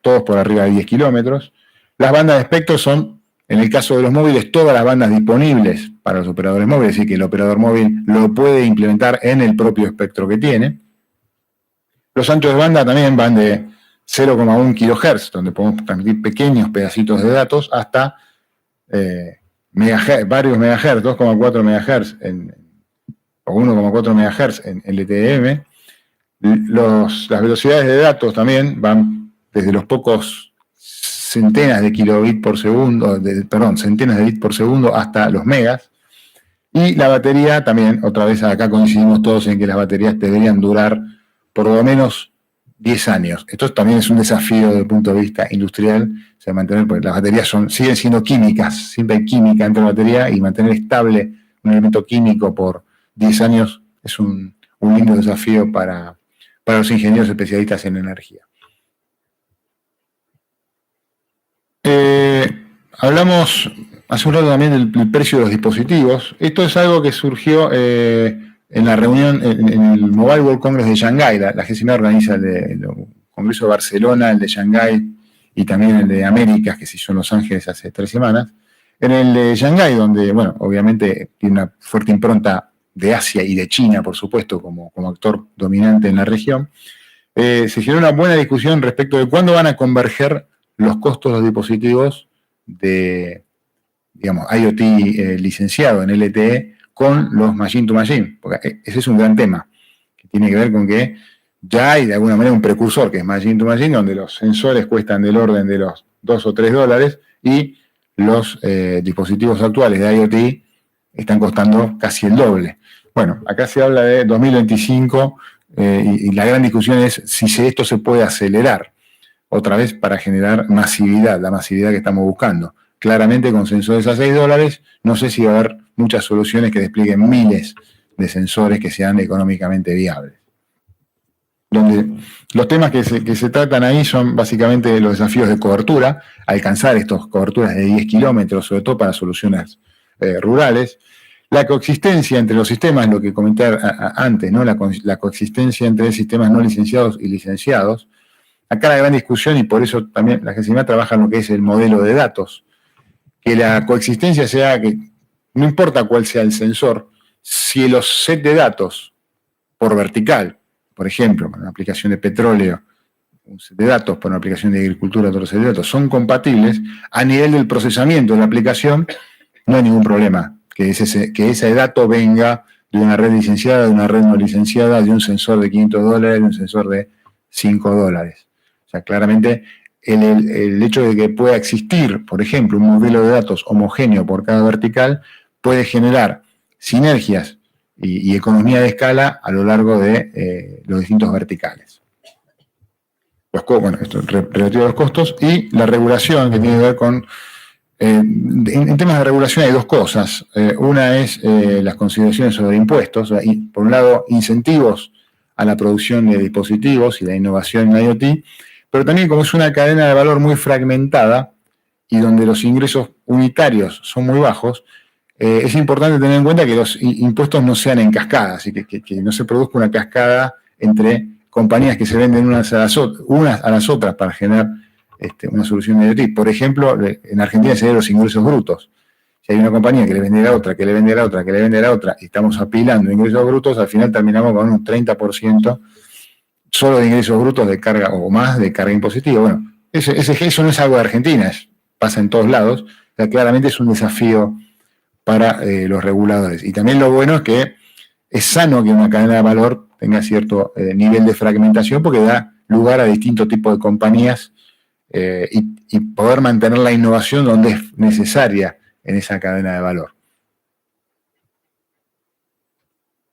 todos por arriba de 10 kilómetros. Las bandas de espectro son, en el caso de los móviles, todas las bandas disponibles para los operadores móviles, es decir, que el operador móvil lo puede implementar en el propio espectro que tiene. Los anchos de banda también van de 0,1 kHz, donde podemos transmitir pequeños pedacitos de datos, hasta varios megahertz, 2,4 megahertz o 1,4 megahertz en LTE-M. Las velocidades de datos también van desde los pocos centenas de kilobits por segundo, centenas de bits por segundo hasta los megas. Y la batería también, otra vez acá coincidimos todos en que las baterías deberían durar por lo menos 10 años. Esto también es un desafío desde el punto de vista industrial, o sea, mantener, porque las baterías siguen siendo químicas, siempre hay química dentro de la batería, y mantener estable un elemento químico por 10 años es un lindo desafío para los ingenieros especialistas en energía. Hablamos hace un rato también del precio de los dispositivos. Esto es algo que surgió en la reunión, en el Mobile World Congress de Shanghái. La GSMA organiza el Congreso de Barcelona, el de Shanghái y también el de Américas, que se hizo en Los Ángeles hace 3 semanas. En el de Shanghái, donde, bueno, obviamente tiene una fuerte impronta de Asia y de China, por supuesto, como actor dominante en la región, se generó una buena discusión respecto de cuándo van a converger los costos de los dispositivos de, digamos, IoT licenciado en LTE con los machine to machine, porque ese es un gran tema, que tiene que ver con que ya hay de alguna manera un precursor que es machine to machine, donde los sensores cuestan del orden de los $2 o $3 y los dispositivos actuales de IoT están costando casi el doble. Bueno, acá se habla de 2025 y la gran discusión es si esto se puede acelerar otra vez para generar masividad, la masividad que estamos buscando. Claramente con sensores a $6, no sé si va a haber muchas soluciones que desplieguen miles de sensores que sean económicamente viables. Donde los temas que se tratan ahí son básicamente los desafíos de cobertura, alcanzar estas coberturas de 10 kilómetros, sobre todo para soluciones rurales. La coexistencia entre los sistemas, lo que comenté antes, ¿no? La coexistencia entre sistemas no licenciados y licenciados. Acá la gran discusión, y por eso también la GSMA trabaja en lo que es el modelo de datos, que la coexistencia sea que no importa cuál sea el sensor, si los sets de datos por vertical, por ejemplo, para una aplicación de petróleo, un set de datos, para una aplicación de agricultura, otro set de datos, son compatibles, a nivel del procesamiento de la aplicación, no hay ningún problema. Que ese dato venga de una red licenciada, de una red no licenciada, de un sensor de $500, de un sensor de $5. O sea, claramente el hecho de que pueda existir, por ejemplo, un modelo de datos homogéneo por cada vertical puede generar sinergias y economía de escala a lo largo de los distintos verticales. Bueno, esto relativo a los costos y la regulación que tiene que ver con... en temas de regulación hay dos cosas. Una es las consideraciones sobre impuestos. O sea, por un lado, incentivos a la producción de dispositivos y la innovación en IoT, pero también como es una cadena de valor muy fragmentada y donde los ingresos unitarios son muy bajos, es importante tener en cuenta que los impuestos no sean en cascada, así que no se produzca una cascada entre compañías que se venden unas a las otras para generar una solución de IoT. Por ejemplo, en Argentina serían los ingresos brutos. Si hay una compañía que le vende a la otra, que le vende a la otra, que le vende a la otra, y estamos apilando ingresos brutos, al final terminamos con un 30% solo de ingresos brutos de carga o más de carga impositiva. Bueno, eso no es algo de Argentina, pasa en todos lados. O sea, claramente es un desafío para los reguladores. Y también lo bueno es que es sano que una cadena de valor tenga cierto nivel de fragmentación porque da lugar a distintos tipos de compañías y poder mantener la innovación donde es necesaria en esa cadena de valor.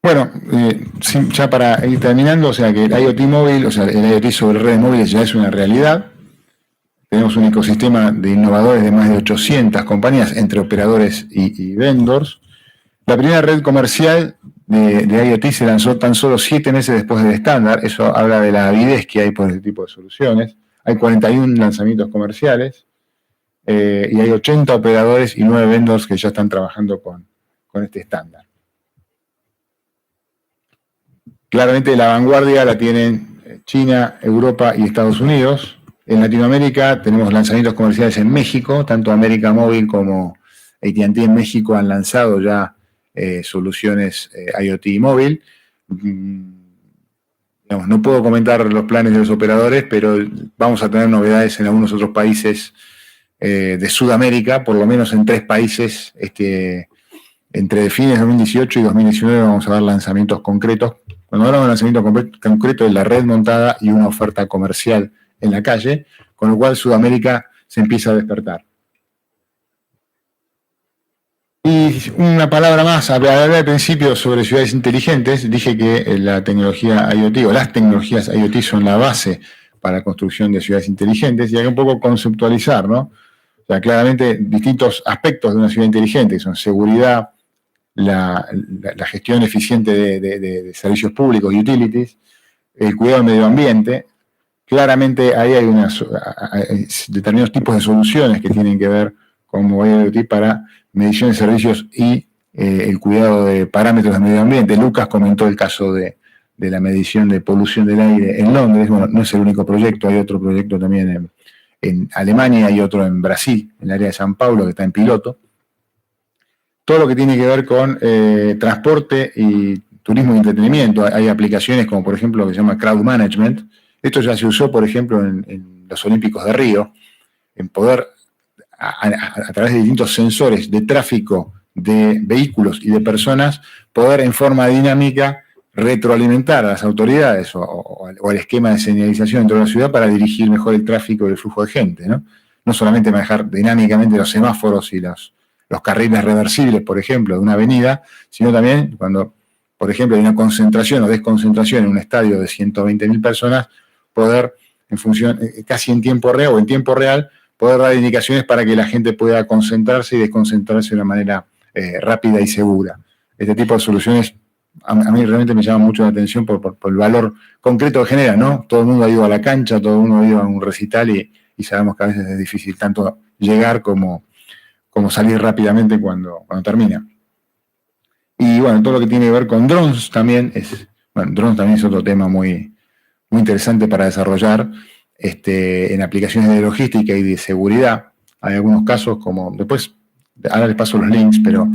Bueno, ya para ir terminando, o sea que el IoT móvil, o sea, el IoT sobre redes móviles ya es una realidad. Tenemos un ecosistema de innovadores de más de 800 compañías entre operadores y vendors. La primera red comercial de IoT se lanzó tan solo 7 meses después del estándar. Eso habla de la avidez que hay por este tipo de soluciones. Hay 41 lanzamientos comerciales y hay 80 operadores y 9 vendors que ya están trabajando con este estándar. Claramente la vanguardia la tienen China, Europa y Estados Unidos. En Latinoamérica tenemos lanzamientos comerciales en México, tanto América Móvil como AT&T en México han lanzado ya soluciones IoT móvil. No puedo comentar los planes de los operadores, pero vamos a tener novedades en algunos otros países de Sudamérica, por lo menos en 3 países. Entre fines de 2018 y 2019 vamos a ver lanzamientos concretos. Cuando hablamos de lanzamiento concreto, es la red montada y una oferta comercial en la calle, con lo cual Sudamérica se empieza a despertar. Y una palabra más, hablé al principio sobre ciudades inteligentes, dije que la tecnología IoT o las tecnologías IoT son la base para la construcción de ciudades inteligentes, y hay que un poco conceptualizar, ¿no? O sea, claramente distintos aspectos de una ciudad inteligente, que son seguridad, la gestión eficiente de servicios públicos y utilities, el cuidado del medio ambiente. Claramente ahí hay determinados tipos de soluciones que tienen que ver con movilidad IoT para medición de servicios y el cuidado de parámetros del medio ambiente. Lucas comentó el caso de la medición de polución del aire en Londres. Bueno, no es el único proyecto, hay otro proyecto también en Alemania y otro en Brasil, en el área de San Paulo, que está en piloto. Todo lo que tiene que ver con transporte y turismo y entretenimiento. Hay aplicaciones como, por ejemplo, lo que se llama Crowd Management. Esto ya se usó, por ejemplo, en los Olímpicos de Río, en poder, a través de distintos sensores de tráfico de vehículos y de personas, poder en forma dinámica retroalimentar a las autoridades o al esquema de señalización dentro de la ciudad para dirigir mejor el tráfico y el flujo de gente, ¿no? No solamente manejar dinámicamente los semáforos y los carriles reversibles, por ejemplo, de una avenida, sino también cuando, por ejemplo, hay una concentración o desconcentración en un estadio de 120.000 personas, poder, en función, casi en tiempo real o en tiempo real, poder dar indicaciones para que la gente pueda concentrarse y desconcentrarse de una manera rápida y segura. Este tipo de soluciones a mí realmente me llaman mucho la atención por el valor concreto que genera, ¿no? Todo el mundo ha ido a la cancha, todo el mundo ha ido a un recital y sabemos que a veces es difícil tanto llegar como salir rápidamente cuando termina. Y bueno, todo lo que tiene que ver con drones también drones también es otro tema muy interesante para desarrollar en aplicaciones de logística y de seguridad. Hay algunos casos como, después, ahora les paso los links, pero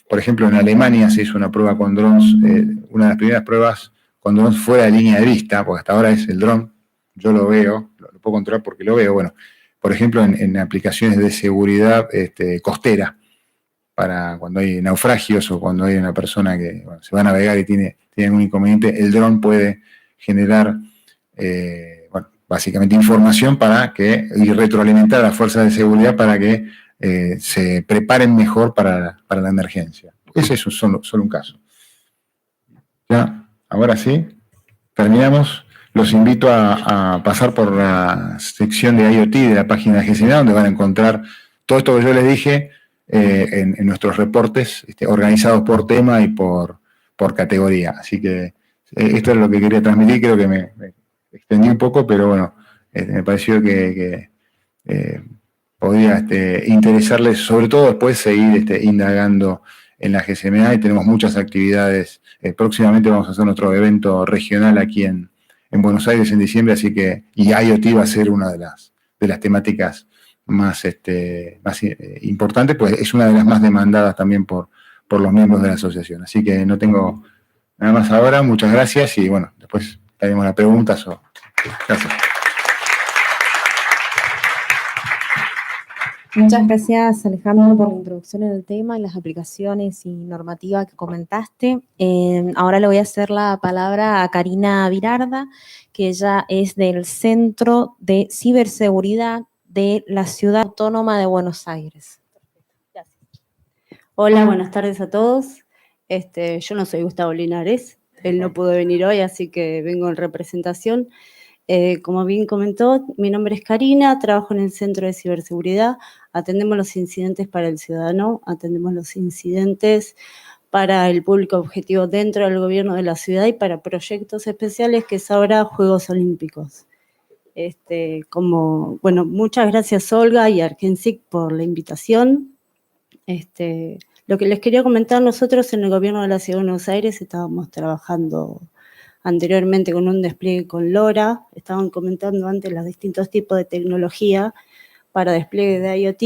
por ejemplo en Alemania se hizo una prueba con drones, una de las primeras pruebas con drones fuera de línea de vista, porque hasta ahora es el dron, yo lo veo, lo puedo controlar porque lo veo, bueno, por ejemplo en aplicaciones de seguridad costera, para cuando hay naufragios o cuando hay una persona que se va a navegar y tiene un inconveniente, el dron puede generar, básicamente información y retroalimentar a las fuerzas de seguridad para que se preparen mejor para la emergencia. Ese es solo un caso. Ya, ahora sí, terminamos. Los invito a pasar por la sección de IoT de la página de GSMA, donde van a encontrar todo esto que yo les dije en nuestros reportes organizados por tema y por categoría. Así que esto es lo que quería transmitir. Creo que me extendí un poco, pero bueno, me pareció que podría interesarles, sobre todo después seguir indagando en la GSMA, y tenemos muchas actividades. Próximamente vamos a hacer nuestro evento regional aquí en Buenos Aires en diciembre, así que, y IoT va a ser una de las temáticas más importantes, pues es una de las más demandadas también por los miembros de la asociación. Así que no tengo nada más ahora, muchas gracias, y bueno, después tenemos las preguntas. Gracias. Muchas gracias, Alejandro, por la introducción en el tema y las aplicaciones y normativa que comentaste. Ahora le voy a hacer la palabra a Karina Virarda, que ella es del Centro de Ciberseguridad de la Ciudad Autónoma de Buenos Aires. Gracias. Hola, buenas tardes a todos. Yo no soy Gustavo Linares, él no pudo venir hoy, así que vengo en representación. Como bien comentó, mi nombre es Karina, trabajo en el Centro de Ciberseguridad, atendemos los incidentes para el ciudadano, atendemos los incidentes para el público objetivo dentro del gobierno de la ciudad y para proyectos especiales que es ahora Juegos Olímpicos. Muchas gracias Olga y Argensic por la invitación. Lo que les quería comentar, nosotros en el gobierno de la Ciudad de Buenos Aires estábamos trabajando anteriormente con un despliegue con LoRa, estaban comentando antes los distintos tipos de tecnología para despliegue de IoT.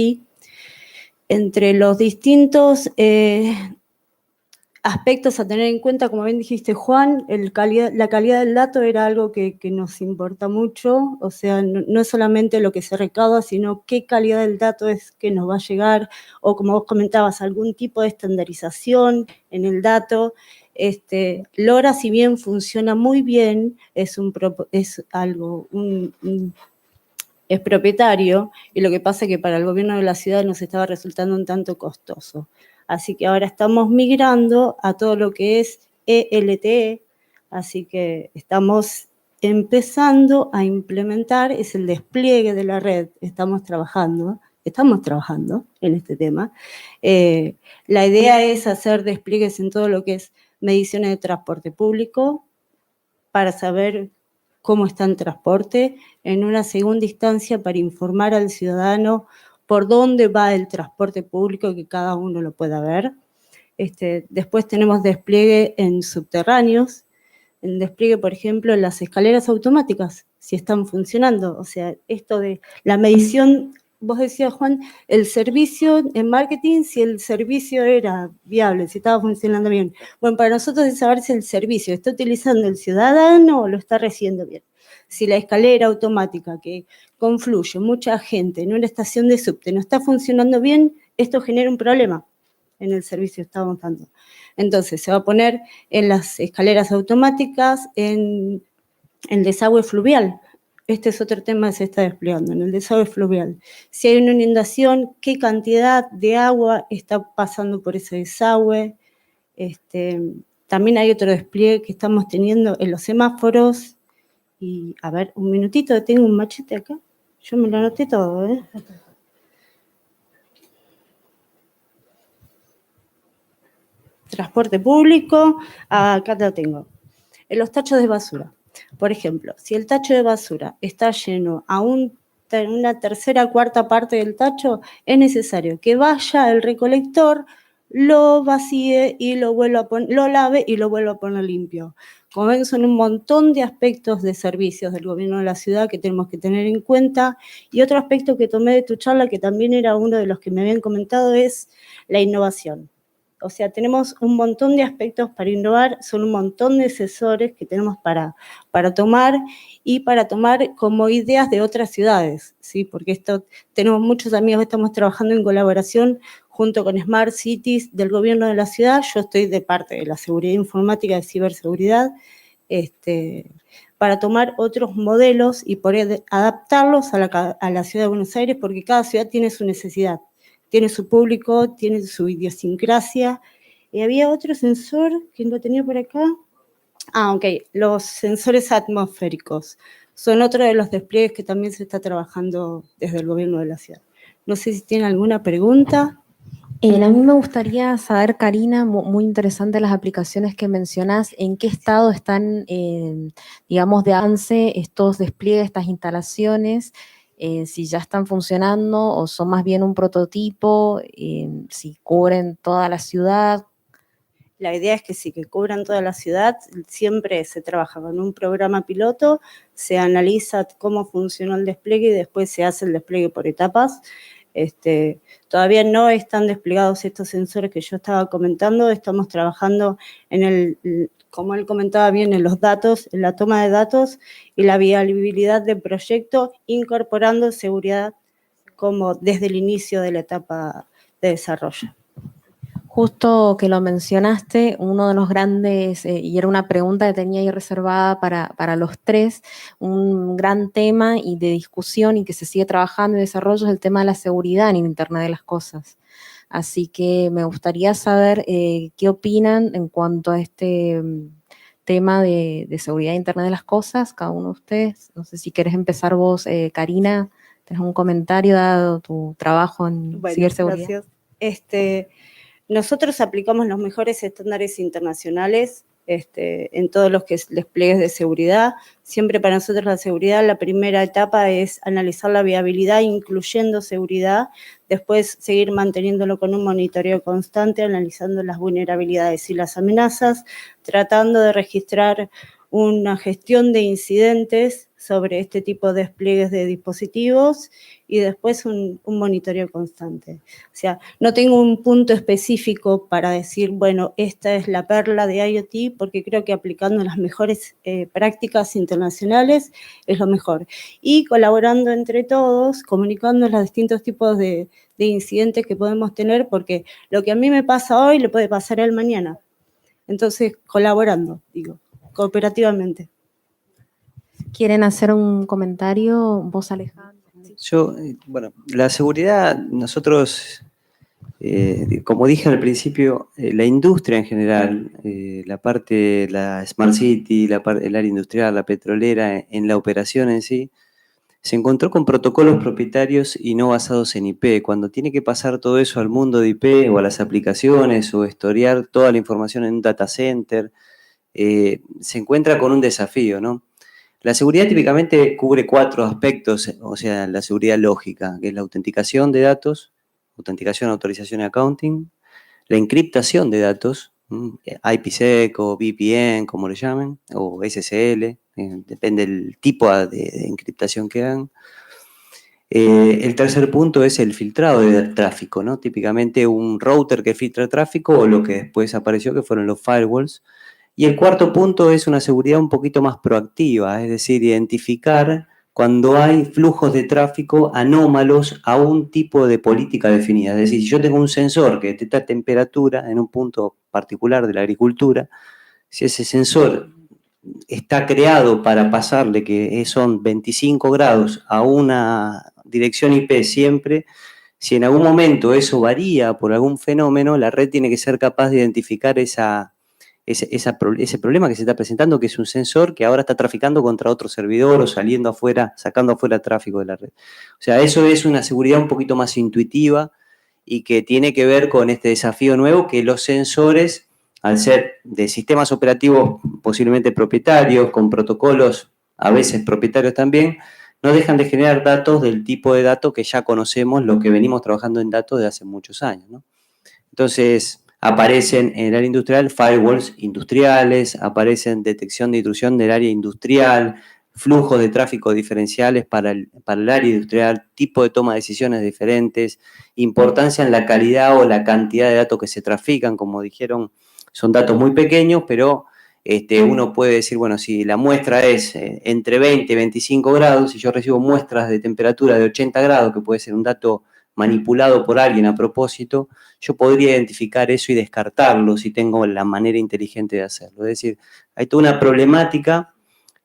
Entre los distintos aspectos a tener en cuenta, como bien dijiste Juan, la calidad del dato era algo que nos importa mucho, o sea, no es solamente lo que se recauda, sino qué calidad del dato es que nos va a llegar, o como vos comentabas, algún tipo de estandarización en el dato. LoRa, si bien funciona muy bien, es propietario, y lo que pasa es que para el gobierno de la ciudad nos estaba resultando un tanto costoso. Así que ahora estamos migrando a todo lo que es ELTE, así que estamos empezando a implementar, es el despliegue de la red, estamos trabajando en este tema. La idea es hacer despliegues en todo lo que es mediciones de transporte público para saber cómo está el transporte, en una segunda instancia para informar al ciudadano por dónde va el transporte público, que cada uno lo pueda ver. Después tenemos despliegue en subterráneos, el despliegue, por ejemplo, en las escaleras automáticas, si están funcionando. O sea, esto de la medición, vos decías, Juan, el servicio en marketing, si el servicio era viable, si estaba funcionando bien. Bueno, para nosotros es saber si el servicio está utilizando el ciudadano o lo está recibiendo bien. Si la escalera automática que confluye mucha gente en una estación de subte no está funcionando bien, esto genera un problema en el servicio que estamos dando. Entonces, se va a poner en las escaleras automáticas, en el desagüe fluvial. Este es otro tema que se está desplegando, en el desagüe fluvial. Si hay una inundación, ¿qué cantidad de agua está pasando por ese desagüe? También hay otro despliegue que estamos teniendo en los semáforos. Y, a ver, un minutito, tengo un machete acá. Yo me lo anoté todo, ¿eh? Transporte público, acá lo tengo. En los tachos de basura. Por ejemplo, si el tacho de basura está lleno a una tercera o cuarta parte del tacho, es necesario que vaya el recolector, lo vacíe y lo lave y lo vuelva a poner limpio. Como ven, son un montón de aspectos de servicios del gobierno de la ciudad que tenemos que tener en cuenta. Y otro aspecto que tomé de tu charla, que también era uno de los que me habían comentado, es la innovación. O sea, tenemos un montón de aspectos para innovar, son un montón de asesores que tenemos para tomar y para tomar como ideas de otras ciudades, ¿sí? Porque tenemos muchos amigos que estamos trabajando en colaboración junto con Smart Cities del gobierno de la ciudad. Yo estoy de parte de la seguridad informática, de ciberseguridad, para tomar otros modelos y poder adaptarlos a la ciudad de Buenos Aires, porque cada ciudad tiene su necesidad, tiene su público, tiene su idiosincrasia. Y había otro sensor que lo tenía por acá. Ok, los sensores atmosféricos son otro de los despliegues que también se está trabajando desde el gobierno de la ciudad. No sé si tienen alguna pregunta. A mí me gustaría saber, Karina, muy interesante las aplicaciones que mencionás, ¿en qué estado están, digamos, de avance estos despliegues, estas instalaciones? Si ya están funcionando o son más bien un prototipo, si cubren toda la ciudad. La idea es que sí, que cubran toda la ciudad. Siempre se trabaja con un programa piloto, se analiza cómo funcionó el despliegue y después se hace el despliegue por etapas. Todavía no están desplegados estos sensores que yo estaba comentando. Estamos trabajando como él comentaba bien, en los datos, en la toma de datos y la viabilidad del proyecto, incorporando seguridad como desde el inicio de la etapa de desarrollo. Justo que lo mencionaste, uno de los grandes, y era una pregunta que tenía ahí reservada para los tres, un gran tema y de discusión y que se sigue trabajando y desarrollo es el tema de la seguridad en Internet de las Cosas. Así que me gustaría saber qué opinan en cuanto a este tema de seguridad de Internet de las Cosas, cada uno de ustedes. No sé si querés empezar vos, Karina, ¿tenés un comentario dado tu trabajo en ciberseguridad? Gracias. Nosotros aplicamos los mejores estándares internacionales en todos los que es despliegues de seguridad. Siempre para nosotros la seguridad, la primera etapa es analizar la viabilidad, incluyendo seguridad, después seguir manteniéndolo con un monitoreo constante, analizando las vulnerabilidades y las amenazas, tratando de registrar una gestión de incidentes sobre este tipo de despliegues de dispositivos y después un monitoreo constante. O sea, no tengo un punto específico para decir, bueno, esta es la perla de IoT, porque creo que aplicando las mejores prácticas internacionales es lo mejor. Y colaborando entre todos, comunicando los distintos tipos de incidentes que podemos tener, porque lo que a mí me pasa hoy le puede pasar a él mañana. Entonces, colaborando, cooperativamente. ¿Quieren hacer un comentario? ¿Vos, Alejandro? Bueno, la seguridad, nosotros, como dije al principio, la industria en general, la parte, la Smart City, el área industrial, la petrolera, en la operación en sí, se encontró con protocolos propietarios y no basados en IP. Cuando tiene que pasar todo eso al mundo de IP o a las aplicaciones o historiar toda la información en un data center, se encuentra con un desafío, ¿no? La seguridad típicamente cubre 4 aspectos, o sea, la seguridad lógica, que es la autenticación de datos, autenticación, autorización y accounting, la encriptación de datos, IPsec o VPN, como le llamen, o SSL, depende del tipo de encriptación que hagan. El tercer punto es el filtrado de tráfico, ¿no? Típicamente un router que filtra tráfico o lo que después apareció que fueron los firewalls. Y el cuarto punto es una seguridad un poquito más proactiva, es decir, identificar cuando hay flujos de tráfico anómalos a un tipo de política definida. Es decir, si yo tengo un sensor que detecta temperatura en un punto particular de la agricultura, si ese sensor está creado para pasarle que son 25 grados a una dirección IP siempre, si en algún momento eso varía por algún fenómeno, la red tiene que ser capaz de identificar ese problema que se está presentando, que es un sensor que ahora está traficando contra otro servidor o sacando afuera tráfico de la red. O sea, eso es una seguridad un poquito más intuitiva y que tiene que ver con este desafío nuevo que los sensores, al ser de sistemas operativos posiblemente propietarios, con protocolos a veces propietarios también, no dejan de generar datos del tipo de datos que ya conocemos, lo que venimos trabajando en datos de hace muchos años, ¿no? Entonces, aparecen en el área industrial firewalls industriales, aparecen detección de intrusión del área industrial, flujos de tráfico diferenciales para el área industrial, tipo de toma de decisiones diferentes, importancia en la calidad o la cantidad de datos que se trafican, como dijeron, son datos muy pequeños, pero uno puede decir, bueno, si la muestra es entre 20 y 25 grados, si yo recibo muestras de temperatura de 80 grados, que puede ser un dato manipulado por alguien a propósito, yo podría identificar eso y descartarlo si tengo la manera inteligente de hacerlo. Es decir, hay toda una problemática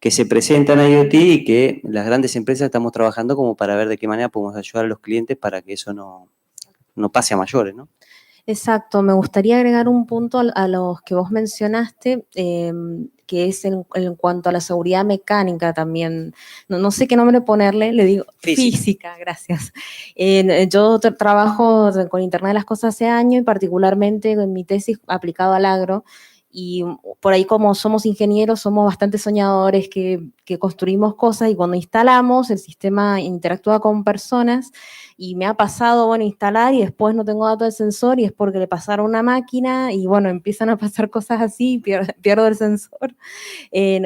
que se presentan a IoT y que las grandes empresas estamos trabajando como para ver de qué manera podemos ayudar a los clientes para que eso no pase a mayores, ¿no? Exacto, me gustaría agregar un punto a los que vos mencionaste, que es en cuanto a la seguridad mecánica también. No sé qué nombre ponerle, le digo física, gracias. Yo trabajo con Internet de las Cosas hace años y particularmente en mi tesis aplicado al agro. Y por ahí, como somos ingenieros, somos bastante soñadores que construimos cosas, y cuando instalamos, el sistema interactúa con personas, y me ha pasado, bueno, instalar y después no tengo datos del sensor y es porque le pasaron una máquina y, bueno, empiezan a pasar cosas así, pierdo el sensor.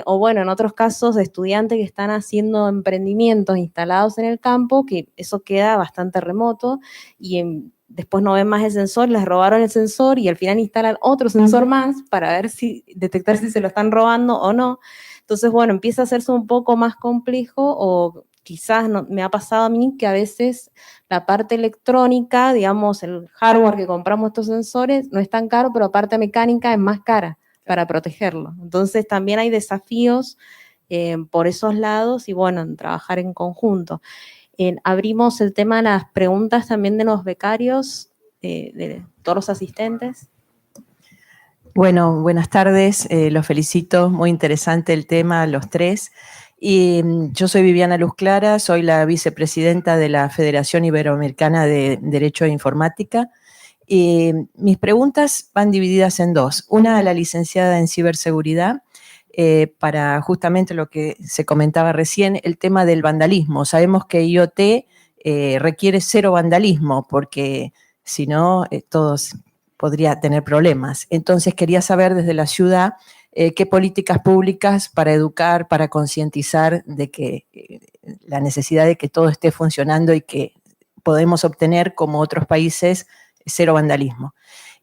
O, bueno, en otros casos, de estudiantes que están haciendo emprendimientos instalados en el campo, que eso queda bastante remoto, y después no ven más el sensor, les robaron el sensor y al final instalan otro sensor más para ver detectar si se lo están robando o no. Entonces, bueno, empieza a hacerse un poco más complejo, o quizás me ha pasado a mí que a veces la parte electrónica, digamos, el hardware que compramos estos sensores no es tan caro, pero la parte mecánica es más cara para protegerlo. Entonces, también hay desafíos por esos lados y, bueno, en trabajar en conjunto. Abrimos el tema de las preguntas también de los becarios, de todos los asistentes. Bueno, buenas tardes, los felicito, muy interesante el tema, los tres. Y yo soy Viviana Luz Clara, soy la vicepresidenta de la Federación Iberoamericana de Derecho e Informática. Y mis preguntas van divididas en dos. Una a la licenciada en ciberseguridad, para justamente lo que se comentaba recién, el tema del vandalismo. Sabemos que IoT requiere cero vandalismo, porque si no, todos podría tener problemas. Entonces quería saber desde la ciudad qué políticas públicas para educar, para concientizar de que la necesidad de que todo esté funcionando y que podemos obtener, como otros países, cero vandalismo.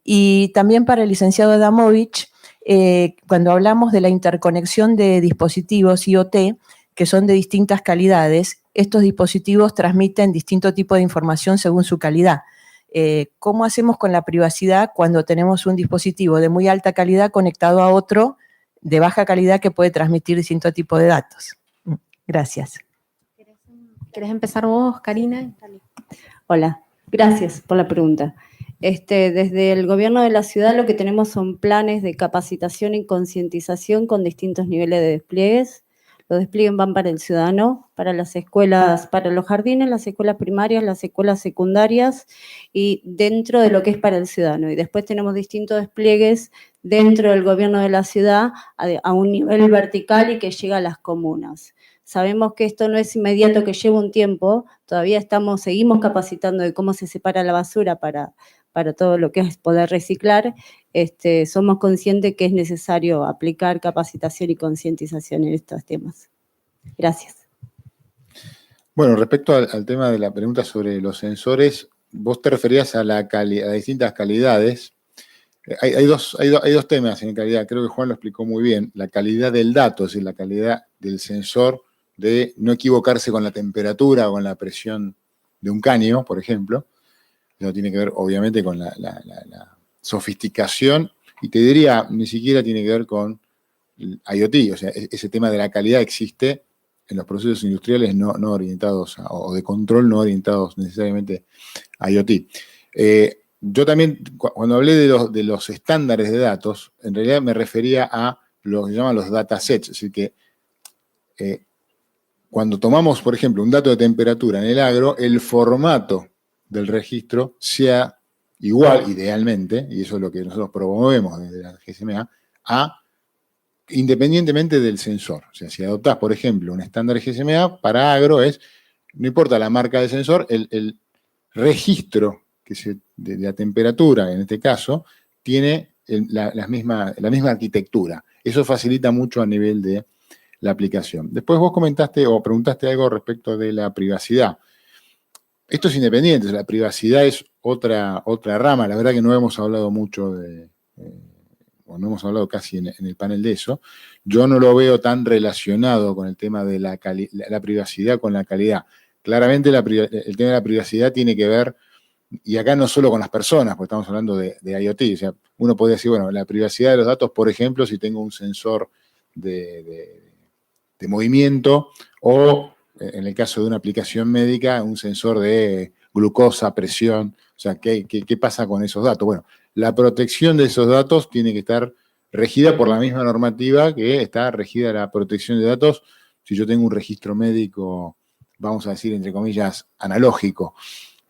Y también para el licenciado Adamovich, cuando hablamos de la interconexión de dispositivos IoT, que son de distintas calidades, estos dispositivos transmiten distinto tipo de información según su calidad. ¿Cómo hacemos con la privacidad cuando tenemos un dispositivo de muy alta calidad conectado a otro de baja calidad que puede transmitir distinto tipo de datos? Gracias. ¿Querés empezar vos, Karina? Hola, gracias por la pregunta. Desde el gobierno de la ciudad lo que tenemos son planes de capacitación y concientización con distintos niveles de despliegues. Los despliegues van para el ciudadano, para las escuelas, para los jardines, las escuelas primarias, las escuelas secundarias y dentro de lo que es para el ciudadano. Y después tenemos distintos despliegues dentro del gobierno de la ciudad a un nivel vertical y que llega a las comunas. Sabemos que esto no es inmediato, que lleva un tiempo, todavía seguimos capacitando de cómo se separa la basura para todo lo que es poder reciclar. Somos conscientes que es necesario aplicar capacitación y concientización en estos temas. Gracias. Bueno, respecto al tema de la pregunta sobre los sensores, vos te referías a distintas calidades. Hay dos temas en calidad, creo que Juan lo explicó muy bien. La calidad del dato, es decir, la calidad del sensor, de no equivocarse con la temperatura o con la presión de un caño, por ejemplo. Eso tiene que ver, obviamente, con la sofisticación, y te diría, ni siquiera tiene que ver con el IoT. O sea, ese tema de la calidad existe en los procesos industriales no orientados, o de control no orientados necesariamente a IoT. Yo también, cuando hablé de los estándares de datos, en realidad me refería a lo que se llaman los datasets. Es decir, que cuando tomamos, por ejemplo, un dato de temperatura en el agro, el formato del registro sea igual, idealmente, y eso es lo que nosotros promovemos desde la GSMA, independientemente del sensor. O sea, si adoptás, por ejemplo, un estándar GSMA, para agro no importa la marca del sensor, el registro de la temperatura, en este caso, tiene la misma arquitectura. Eso facilita mucho a nivel de la aplicación. Después vos comentaste o preguntaste algo respecto de la privacidad. Esto es independiente, la privacidad es otra rama. La verdad que no hemos hablado mucho o no hemos hablado casi en el panel de eso. Yo no lo veo tan relacionado con el tema de la privacidad con la calidad. Claramente el tema de la privacidad tiene que ver, y acá no solo con las personas, porque estamos hablando de IoT. O sea, uno podría decir, bueno, la privacidad de los datos, por ejemplo, si tengo un sensor de movimiento, o en el caso de una aplicación médica, un sensor de glucosa, presión. O sea, ¿qué pasa con esos datos? Bueno, la protección de esos datos tiene que estar regida por la misma normativa que está regida la protección de datos. Si yo tengo un registro médico, vamos a decir, entre comillas, analógico.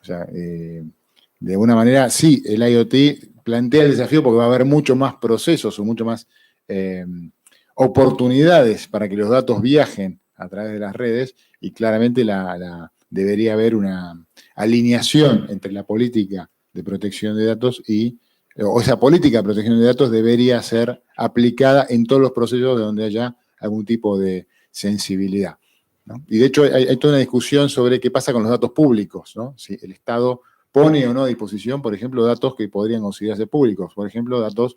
O sea, de alguna manera, sí, el IoT plantea el desafío porque va a haber mucho más procesos o mucho más oportunidades para que los datos viajen a través de las redes, y claramente debería haber una alineación entre la política de protección de datos o esa política de protección de datos debería ser aplicada en todos los procesos de donde haya algún tipo de sensibilidad, ¿no? Y de hecho hay toda una discusión sobre qué pasa con los datos públicos, ¿no? Si el Estado pone o no a disposición, por ejemplo, datos que podrían considerarse públicos, por ejemplo, datos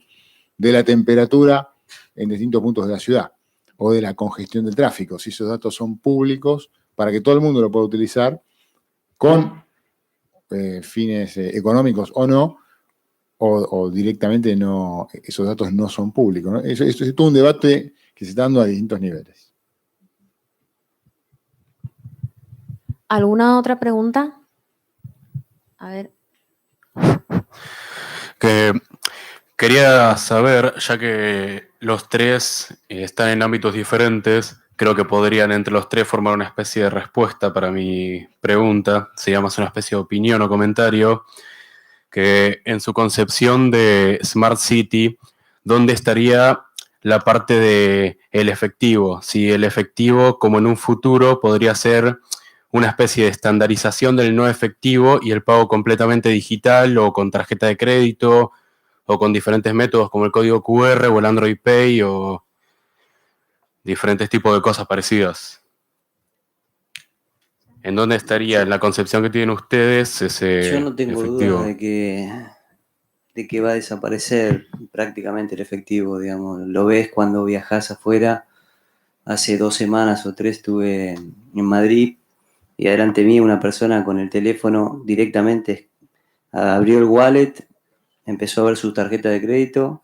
de la temperatura en distintos puntos de la ciudad o de la congestión del tráfico, si esos datos son públicos para que todo el mundo lo pueda utilizar con fines económicos o no, o directamente no, esos datos no son públicos, ¿no? Eso es todo un debate que se está dando a distintos niveles. ¿Alguna otra pregunta? A ver. Quería saber, ya que los tres están en ámbitos diferentes, creo que podrían entre los tres formar una especie de respuesta para mi pregunta, sería más una especie de opinión o comentario, que en su concepción de Smart City, ¿dónde estaría la parte del efectivo? Si el efectivo, como en un futuro, podría ser una especie de estandarización del no efectivo y el pago completamente digital o con tarjeta de crédito o con diferentes métodos como el código QR o el Android Pay o diferentes tipos de cosas parecidas. ¿En dónde estaría en la concepción que tienen ustedes ese Yo no tengo efectivo? duda de que va a desaparecer prácticamente el efectivo, digamos. Lo ves cuando viajas afuera. Hace 2 semanas o 3 estuve en Madrid y adelante mío una persona con el teléfono directamente abrió el wallet, empezó a ver su tarjeta de crédito,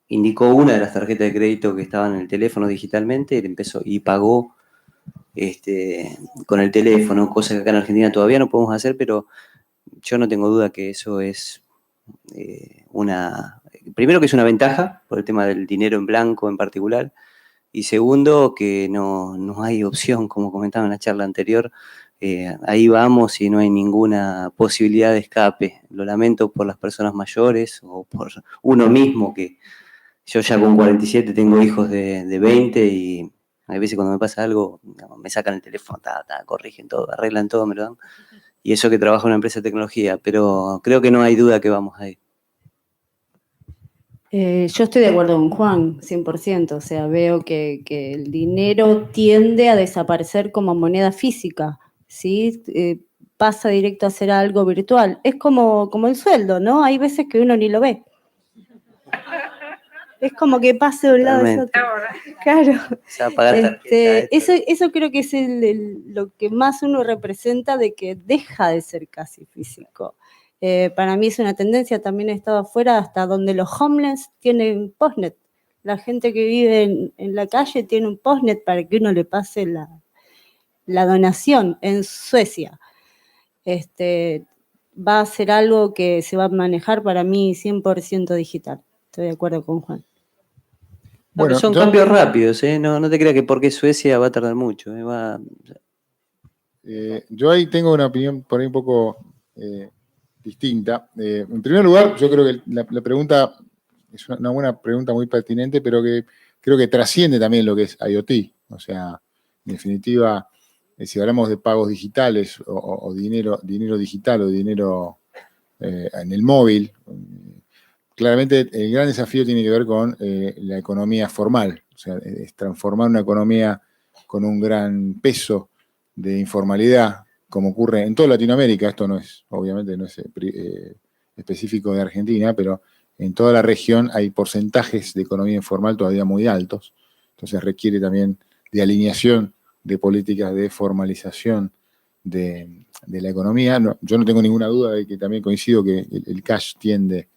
indicó una de las tarjetas de crédito que estaban en el teléfono digitalmente y pagó con el teléfono, cosa que acá en Argentina todavía no podemos hacer, pero yo no tengo duda que eso es primero que es una ventaja por el tema del dinero en blanco en particular, y segundo que no hay opción, como comentaba en la charla anterior. Ahí vamos y no hay ninguna posibilidad de escape. Lo lamento por las personas mayores o por uno mismo, que yo ya con 47 tengo hijos de 20 y a veces cuando me pasa algo, me sacan el teléfono, corrigen todo, arreglan todo, me lo dan. Y eso que trabajo en una empresa de tecnología, pero creo que no hay duda que vamos ahí. Yo estoy de acuerdo con Juan, 100%. O sea, veo que el dinero tiende a desaparecer como moneda física, ¿sí? Pasa directo a ser algo virtual. Es como el sueldo, ¿no? Hay veces que uno ni lo ve. Es como que pase de un lado a otro. Claro. O sea, pagar Eso creo que es lo que más uno representa de que deja de ser casi físico. Para mí es una tendencia, también he estado afuera, hasta donde los homeless tienen postnet. La gente que vive en la calle tiene un postnet para que uno le pase la donación en Suecia. Va a ser algo que se va a manejar para mí 100% digital. Estoy de acuerdo con Juan. Bueno, son cambios rápidos, ¿eh? No te creas que porque Suecia va a tardar mucho. Yo ahí tengo una opinión por ahí un poco distinta. En primer lugar, yo creo que la pregunta es una buena pregunta, muy pertinente, pero que creo que trasciende también lo que es IoT. O sea, en definitiva, si hablamos de pagos digitales o dinero digital o dinero en el móvil, claramente el gran desafío tiene que ver con la economía formal. O sea, es transformar una economía con un gran peso de informalidad, como ocurre en toda Latinoamérica. Esto obviamente no es específico de Argentina, pero en toda la región hay porcentajes de economía informal todavía muy altos. Entonces requiere también de alineación de políticas de formalización de la economía. Yo no tengo ninguna duda de que también coincido que el cash tiende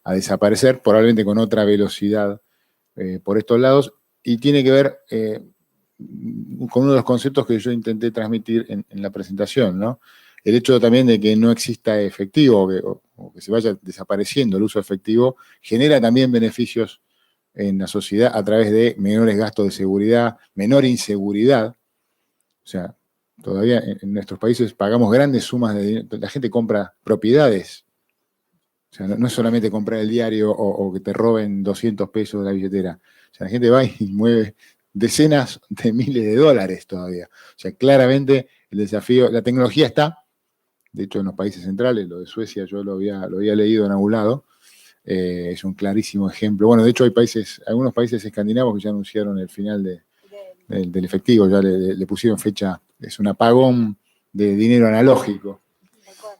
a desaparecer, probablemente con otra velocidad por estos lados, y tiene que ver con uno de los conceptos que yo intenté transmitir en la presentación, ¿no? El hecho también de que no exista efectivo o que se vaya desapareciendo el uso efectivo genera también beneficios en la sociedad a través de menores gastos de seguridad, menor inseguridad. O sea, todavía en nuestros países pagamos grandes sumas de dinero. La gente compra propiedades. O sea, no es solamente comprar el diario o que te roben 200 pesos de la billetera. O sea, la gente va y mueve decenas de miles de dólares todavía. O sea, claramente el desafío, la tecnología está, de hecho en los países centrales, lo de Suecia yo lo había leído en algún lado, es un clarísimo ejemplo. Bueno, de hecho hay algunos países escandinavos que ya anunciaron el final del efectivo, ya le pusieron fecha, es un apagón de dinero analógico,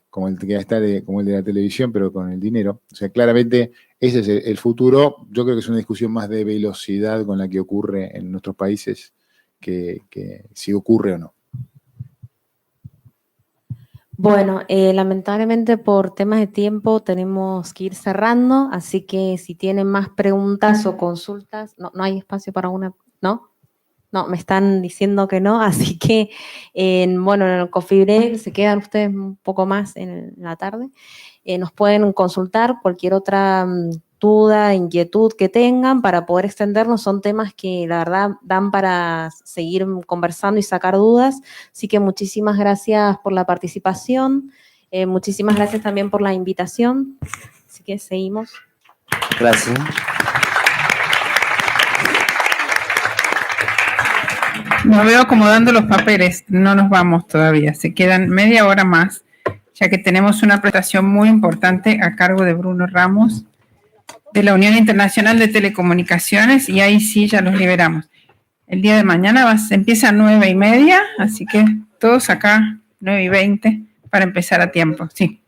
como el que está como el de la televisión, pero con el dinero. O sea, claramente ese es el futuro. Yo creo que es una discusión más de velocidad con la que ocurre en nuestros países que si ocurre o no. Bueno, lamentablemente por temas de tiempo tenemos que ir cerrando, así que si tienen más preguntas o consultas, no hay espacio para una, ¿no? No, me están diciendo que no, así que, bueno, en el coffee break se quedan ustedes un poco más en la tarde. Nos pueden consultar cualquier otra duda, inquietud que tengan para poder extendernos. Son temas que la verdad dan para seguir conversando y sacar dudas. Así que muchísimas gracias por la participación. Muchísimas gracias también por la invitación. Así que seguimos. Gracias. No veo acomodando los papeles, no nos vamos todavía, se quedan media hora más, ya que tenemos una presentación muy importante a cargo de Bruno Ramos, de la Unión Internacional de Telecomunicaciones, y ahí sí ya los liberamos. El día de mañana empieza a 9:30, así que todos acá, 9:20, para empezar a tiempo, sí.